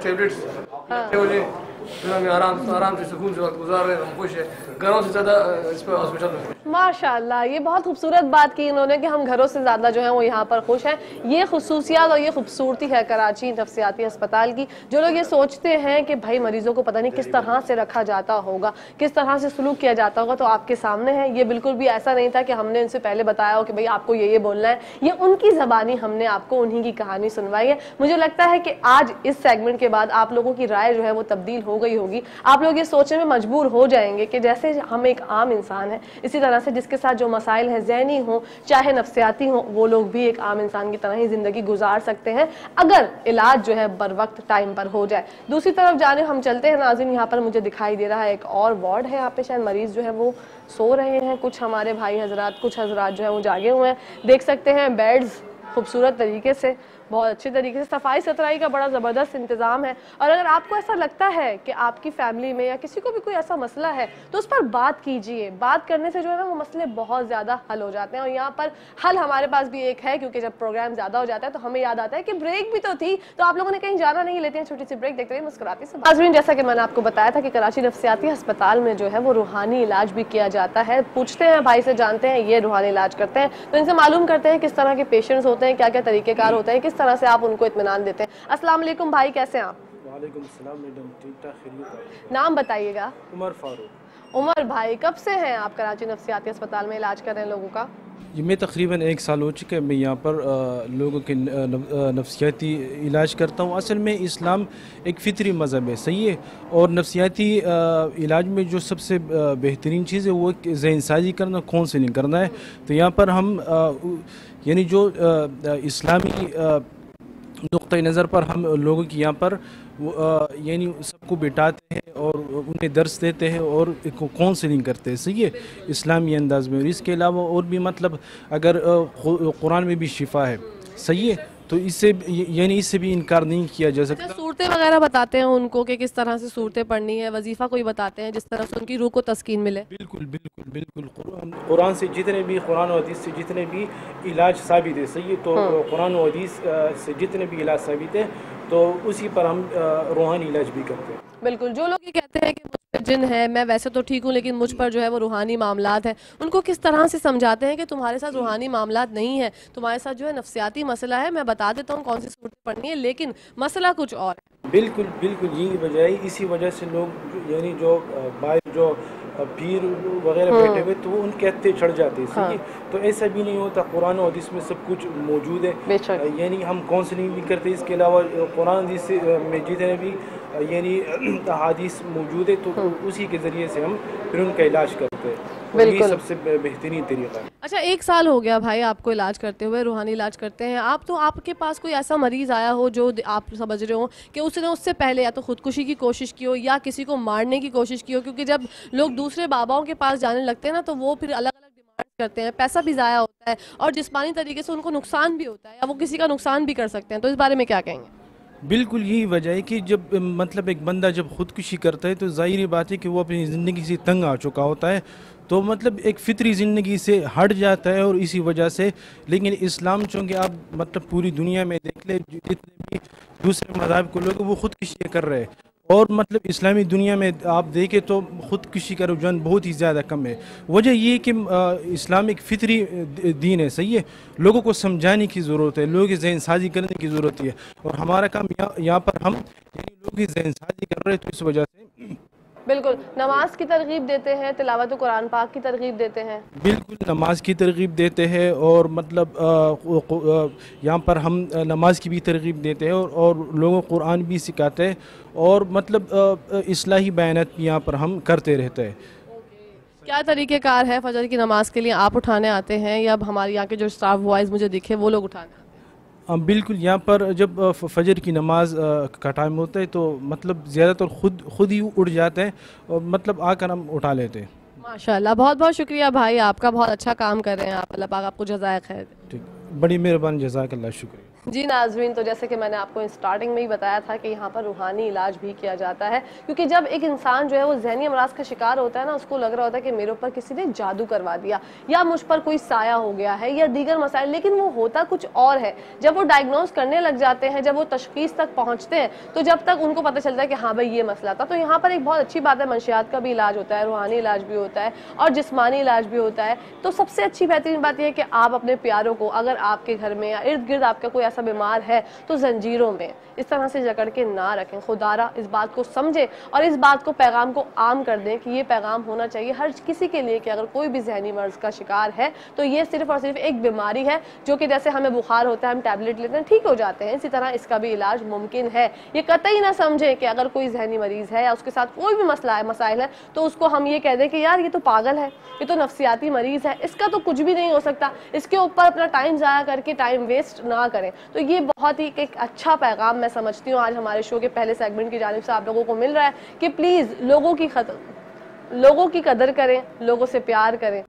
टेबलेट्स 6 बजे, फिर हमें आराम से सुकून से वक्त गुजार रहे हैं। हम खुश है, घरों से ज़्यादा इस पर हॉस्पिटल में। माशाल्लाह, ये बहुत खूबसूरत बात की इन्होंने कि हम घरों से ज़्यादा जो है वो यहाँ पर खुश हैं। ये खुसूसियात और ये खूबसूरती है कराची नफ्सियाती अस्पताल की। जो लोग ये सोचते हैं कि भाई मरीज़ों को पता नहीं किस तरह से रखा जाता होगा, किस तरह से सलूक किया जाता होगा, तो आपके सामने है। ये बिल्कुल भी ऐसा नहीं था कि हमने इनसे पहले बताया हो कि भाई आपको ये बोलना है। ये उनकी ज़बानी हमने आपको उन्हीं की कहानी सुनवाई है। मुझे लगता है कि आज इस सेगमेंट के बाद आप लोगों की राय जो है वो तब्दील हो गई होगी। आप लोग ये सोचने में मजबूर हो जाएंगे कि जैसे हम एक आम इंसान है, इसी तरह से जिसके साथ जो मसाइल हैं ज़हनी हो चाहे नफ्सियाती हो, वो लोग भी एक आम इंसान की तरह ही ज़िंदगी गुजार सकते हैं अगर इलाज जो है बर वक्त टाइम पर हो जाए। दूसरी तरफ जाने हम चलते हैं नाज़रीन, यहाँ पर मुझे दिखाई दे रहा है एक और वार्ड है। यहाँ पे शायद मरीज़ जो है वो सो रहे हैं, कुछ हमारे भाई हजरात, कुछ हजरात जो है वो जागे हुए हैं। देख सकते हैं बेड्स खूबसूरत तरीके से, बहुत अच्छे तरीके से सफाई सुथराई का बड़ा ज़बरदस्त इंतज़ाम है। और अगर आपको ऐसा लगता है कि आपकी फैमिली में या किसी को भी कोई ऐसा मसला है तो उस पर बात कीजिए। बात करने से जो है ना वो मसले बहुत ज़्यादा हल हो जाते हैं। और यहाँ पर हल हमारे पास भी एक है, क्योंकि जब प्रोग्राम ज़्यादा हो जाता है तो हमें याद आता है कि ब्रेक भी तो थी, तो आप लोगों ने कहीं जाना नहीं, लेते हैं छोटी सी ब्रेक, देखते हैं मुस्कुराती से। नाज़रीन, जैसा कि मैंने आपको बताया था कि कराची नफ्सियाती अस्पताल में जो है वो रूहानी इलाज भी किया जाता है। पूछते हैं भाई से, जानते हैं ये रूहानी इलाज करते हैं, तो इनसे मालूम करते हैं किस तरह के पेशेंट्स होते हैं, क्या क्या तरीक़ेकार होते हैं, किस तरह से आप उनको इत्मीनान देते हैं। अस्सलाम वालेकुम भाई, कैसे हैं आप? वालेकुम सलाम मैडम, ठीक ठाक खैरियत। नाम बताइएगा। उमर फारूक। उमर भाई, कब से हैं आप कराची नफ्सियाती अस्पताल में इलाज कर रहे हैं लोगों का? जी मैं तकरीबन 1 साल हो चुका है, मैं यहाँ पर लोगों के नफ्सियाती इलाज करता हूँ। असल में इस्लाम एक फ़ितरी मज़हब है, सही है, और नफ्सियाती इलाज में जो सबसे बेहतरीन चीज़ है वो ज़हन साजी करना, कौन से नहीं करना है। तो यहाँ पर हम यानी जो इस्लामी नुक्ता नज़र पर हम लोगों की यहाँ पर यानी सबको बिठाते हैं और उन्हें दर्स देते हैं और काउंसलिंग करते हैं, सही है, इस्लामी अंदाज में। और इसके अलावा और भी मतलब अगर कुरान में भी शिफा है, सही है, तो इससे यानी इससे भी इनकार नहीं किया जा सकता। सूरतें वगैरह बताते हैं उनको कि किस तरह से सूरतें पढ़नी है, वजीफ़ा कोई बताते हैं जिस तरह से उनकी रूह को तस्कीन मिले? बिल्कुल बिल्कुल बिल्कुल। कुरान से जितने भी, कुरान और हदीस से जितने भी इलाज साबित है, सही है, तो कुरान और हदीस से जितने भी इलाज साबित है तो उसी पर हम रूहानी इलाज भी करते हैं। बिल्कुल। जो लोग ये कहते हैं कि मुझ पर जिन है, मैं वैसे तो ठीक हूँ लेकिन मुझ पर जो है वो रूहानी मामलात हैं, उनको किस तरह से समझाते हैं कि तुम्हारे साथ रूहानी मामलात नहीं है, तुम्हारे साथ जो है नफ्सियाती मसला है? मैं बता देता हूँ कौन सी सूरतें पढ़नी है, लेकिन मसला कुछ और है। बिल्कुल बिल्कुल, यही वजह है। इसी वजह से लोग यानी जो बाहर जो पीर वगैरह बैठे हुए तो वो उनके हत्थे चढ़ जाते हैं, सही है। तो ऐसा भी नहीं होता, कुरान और हदीस में सब कुछ मौजूद है। यानी हम काउंसलिंग भी करते हैं, इसके अलावा कुरान हदीस में जितने भी यानी हदीस मौजूद है तो उसी के ज़रिए से हम फिर उनका इलाज करते हैं। ये सबसे बेहतरीन तरीका है। अच्छा, 1 साल हो गया भाई आपको इलाज करते हुए, रूहानी इलाज करते हैं आप, तो आपके पास कोई ऐसा मरीज़ आया हो जो आप समझ रहे हो कि उसने उससे पहले या तो खुदकुशी की कोशिश की हो या किसी को मारने की कोशिश की हो? क्योंकि जब लोग दूसरे बाबाओं के पास जाने लगते हैं ना तो वो फिर अलग अलग डिमांड करते हैं, पैसा भी ज़ाया होता है और जिस्मानी तरीके से उनको नुकसान भी होता है या वो किसी का नुकसान भी कर सकते हैं, तो इस बारे में क्या कहेंगे? बिल्कुल यही वजह है कि जब मतलब एक बंदा जब खुदकुशी करता है तो ज़ाहिर बात है कि वो अपनी ज़िंदगी से तंग आ चुका होता है, तो मतलब एक फितरी ज़िंदगी से हट जाता है और इसी वजह से। लेकिन इस्लाम चूँकि आप मतलब पूरी दुनिया में देख ले, जितने भी दूसरे मज़हब के लोग वो खुदकुशी कर रहे हैं और मतलब इस्लामी दुनिया में आप देखें तो खुदकुशी का रुझान बहुत ही ज़्यादा कम है। वजह ये है कि इस्लाम एक फितरी दीन है, सही है। लोगों को समझाने की ज़रूरत है, लोगों की जहन साजी करने की ज़रूरत है और हमारा काम यहाँ पर हम लोगों की जहन साजी कर रहे हैं, तो इस वजह से बिल्कुल नमाज की तरगीब देते हैं, तिलावत कुरान पाक की तरगीब देते हैं। बिल्कुल नमाज की तरगीब देते हैं और मतलब यहाँ पर हम नमाज की भी तरगीब देते हैं और लोगों को कुरान भी सिखाते हैं और मतलब इस्लाही बयानात भी यहाँ पर हम करते रहते हैं। क्या तरीक़ेकार है फजर की नमाज के लिए? आप उठाने आते हैं या हमारे यहाँ के जो स्टाफ वाइज मुझे दिखे वो लोग उठाने? बिल्कुल, यहाँ पर जब फजर की नमाज का टाइम होता है तो मतलब ज़्यादातर खुद ही उठ जाते हैं और मतलब आकर हम उठा लेते हैं। माशाल्लाह, बहुत बहुत शुक्रिया भाई, आपका बहुत अच्छा काम कर रहे हैं आप, अल्लाह पाक आपको जज़ाए खैर। ठीक, बड़ी मेहरबानी, जज़ाकल्लाह, शुक्रिया। जी नाज़रीन, तो जैसे कि मैंने आपको स्टार्टिंग में ही बताया था कि यहाँ पर रूहानी इलाज भी किया जाता है, क्योंकि जब एक इंसान जो है वो ज़हनी अमराज का शिकार होता है ना, उसको लग रहा होता है कि मेरे ऊपर किसी ने जादू करवा दिया या मुझ पर कोई साया हो गया है या दीगर मसाइल, लेकिन वो होता कुछ और है। जब वो डायग्नोज करने लग जाते हैं, जब वो तशखीस तक पहुँचते हैं, तो जब तक उनको पता चलता है कि हाँ भाई ये मसला था, तो यहाँ पर एक बहुत अच्छी बात है, मंशियात का भी इलाज होता है, रूहानी इलाज भी होता है और जिस्मानी इलाज भी होता है। तो सबसे अच्छी बेहतरीन बात यह है कि आप अपने प्यारों को, अगर आपके घर में या इर्द गिर्द आपका कोई ऐसा बीमार है तो जंजीरों में इस तरह से जकड़ के ना रखें। खुदारा इस बात को समझे और इस बात को, पैगाम को आम कर दें कि ये पैगाम होना चाहिए हर किसी के लिए कि अगर कोई भी जहनी मर्ज का शिकार है तो ये सिर्फ और सिर्फ एक बीमारी है, जो कि जैसे हमें बुखार होता है, हम टैबलेट लेते हैं, ठीक हो जाते हैं, इसी तरह इसका भी इलाज मुमकिन है। ये कतई ना समझे कि अगर कोई जहनी मरीज है या उसके साथ कोई भी मसला है, मसाइल है, तो उसको हम ये कह दें कि यार ये तो पागल है, ये तो नफ्सियाती मरीज है, इसका तो कुछ भी नहीं हो सकता, इसके ऊपर अपना टाइम ज़ाया करके टाइम वेस्ट ना करें। तो ये बहुत ही एक अच्छा पैगाम मैं समझती हूँ आज हमारे शो के पहले सेगमेंट की जानिब से आप लोगों को मिल रहा है कि प्लीज़ लोगों की कदर करें, लोगों से प्यार करें।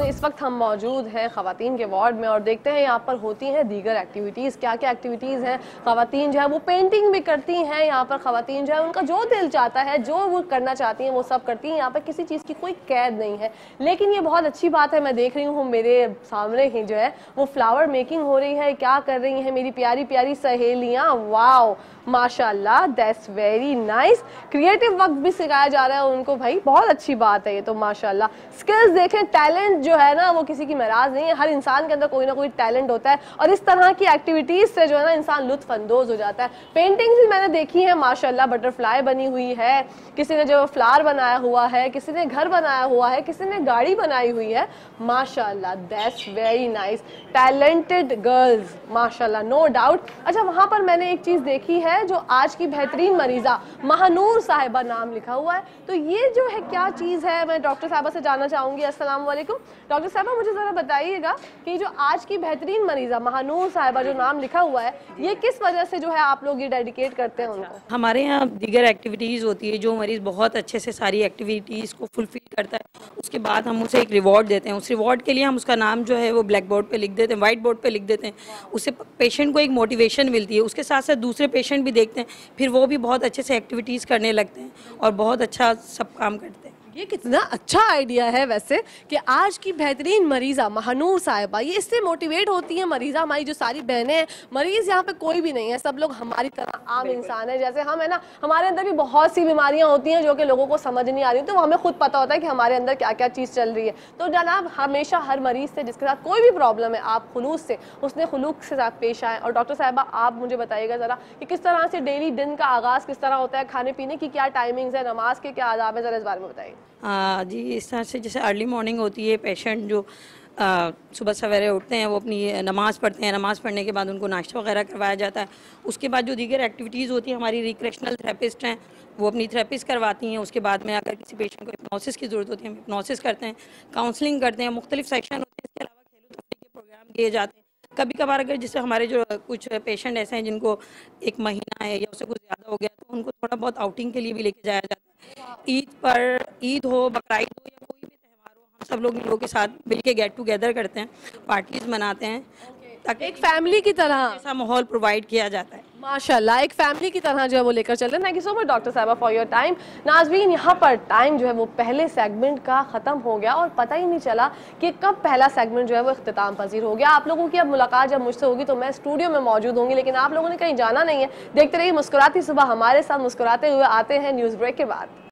इस वक्त हम मौजूद हैं ख़वातीन के वार्ड में और देखते हैं यहाँ पर होती हैं दीगर एक्टिविटीज़। क्या क्या एक्टिविटीज़ हैं? ख़वातीन जो है वो पेंटिंग भी करती हैं, यहाँ पर ख़वातीन जो है उनका जो दिल चाहता है, जो वो करना चाहती हैं वो सब करती हैं। यहाँ पर किसी चीज़ की कोई कैद नहीं है। लेकिन ये बहुत अच्छी बात है, मैं देख रही हूँ मेरे सामने ही जो है वो फ्लावर मेकिंग हो रही है। क्या कर रही हैं मेरी प्यारी प्यारी सहेलियाँ? वाओ माशाल्लाह, दैट्स वेरी नाइस। क्रिएटिव वक्त भी सिखाया जा रहा है उनको, भाई बहुत अच्छी बात है ये तो माशाल्लाह। स्किल्स देखें, टैलेंट जो है ना वो किसी की महराज नहीं है, हर इंसान के अंदर कोई ना कोई टैलेंट होता है और इस तरह की एक्टिविटीज़ से जो है ना इंसान लुत्फ अंदोज हो जाता है। पेंटिंग्स भी मैंने देखी है माशाल्लाह, बटरफ्लाई बनी हुई है, किसी ने जो फ्लावर बनाया हुआ है, किसी ने घर बनाया हुआ है, किसी ने गाड़ी बनाई हुई है, माशाल्लाह that's very nice, talented girls माशाल्लाह, नो डाउट। अच्छा, वहाँ पर मैंने एक चीज़ देखी है जो आज की बेहतरीन मरीज़ा महानूर साहिबा नाम लिखा हुआ है, तो ये जो है क्या चीज़ है, मैं डॉक्टर साहिबा से जानना चाहूँगी। अस्सलाम वालेकुम डॉक्टर साहिबा, मुझे ज़रा बताइएगा कि जो आज की बेहतरीन मरीज़ा महानूर साहिबा जो नाम लिखा हुआ है, ये किस वजह से जो है आप लोग ये डेडिकेट करते हैं उनको? हमारे यहाँ दीगर एक्टिविटीज़ होती है, जो मरीज़ बहुत अच्छे से सारी एक्टिविटीज़ को फुलफ़िल करता है, उसके बाद हम उसे एक रिवॉर्ड देते हैं। उस रिवॉर्ड के लिए हम उसका नाम जो है वो ब्लैक बोर्ड पे लिख देते हैं, वाइट बोर्ड पे लिख देते हैं, उससे पेशेंट को एक मोटिवेशन मिलती है। उसके साथ साथ दूसरे पेशेंट भी देखते हैं, फिर वो भी बहुत अच्छे से एक्टिविटीज़ करने लगते हैं और बहुत अच्छा सब काम करते हैं। ये कितना अच्छा आइडिया है वैसे कि आज की बेहतरीन मरीज़ा महानूर साहिबा, ये इससे मोटिवेट होती है मरीज़ा, हमारी जो सारी बहनें हैं, मरीज़ यहाँ पे कोई भी नहीं है, सब लोग हमारी तरह आम इंसान है जैसे हम है ना। हमारे अंदर भी बहुत सी बीमारियाँ होती हैं जो कि लोगों को समझ नहीं आ रही, तो हमें खुद पता होता है कि हमारे अंदर क्या क्या चीज़ चल रही है। तो जनाब हमेशा हर मरीज़ से जिसके साथ कोई भी प्रॉब्लम है, आप खुलूस से उसने खुलूक से साथ पेश आएँ। और डॉक्टर साहिबा आप मुझे बताइएगा ज़रा कि किस तरह से डेली दिन का आगाज़ किस तरह होता है, खाने पीने की क्या टाइमिंग्स है, नमाज के क्या आदाब है, ज़रा इस बारे में बताइए। जी, इस तरह से जैसे अर्ली मॉर्निंग होती है, पेशेंट जो सुबह सवेरे उठते हैं वो अपनी नमाज़ पढ़ते हैं, नमाज़ पढ़ने के बाद उनको नाश्ता वगैरह करवाया जाता है। उसके बाद जो दीगर एक्टिविटीज़ होती है, हमारी रिक्रेशनल थेरेपिस्ट हैं, वो अपनी थेरेपिस्ट करवाती हैं। उसके बाद में अगर किसी पेशेंट को हिप्नोसिस की ज़रूरत होती है, हम हिप्नोसिस करते हैं, काउंसलिंग करते हैं, मुख्तलिफ सेक्शन होते हैं। इसके अलावा खेलो तफरीह के प्रोग्राम किए जाते हैं। कभी कभार अगर जैसे हमारे जो कुछ पेशेंट ऐसे हैं जिनको 1 महीना है या उससे कुछ ज़्यादा हो गया, तो उनको थोड़ा बहुत आउटिंग के लिए भी लेके जाया जाता है। ईद हो, बकरीद हो या कोई भी त्यौहार हो, हम सब लोग लोगों के साथ मिल के गेट टुगेदर करते हैं, पार्टीज़ मनाते हैं, ताकि एक फैमिली की तरह ऐसा माहौल प्रोवाइड किया जाता है। माशाल्लाह, एक फैमिली की तरह जो है वो लेकर चल रहे हैं। Thank you so much doctor साहिबा फॉर योर टाइम। नाज़रीन, यहाँ पर टाइम जो है वो पहले सेगमेंट का ख़त्म हो गया और पता ही नहीं चला कि कब पहला सेगमेंट जो है वो इख्तिताम पजीर हो गया। आप लोगों की अब मुलाकात जब मुझसे होगी तो मैं स्टूडियो में मौजूद होंगी, लेकिन आप लोगों ने कहीं जाना नहीं है। देखते रहिए मुस्कुराती सुबह, हमारे साथ मुस्कुराते हुए आते हैं न्यूज़ ब्रेक के बाद।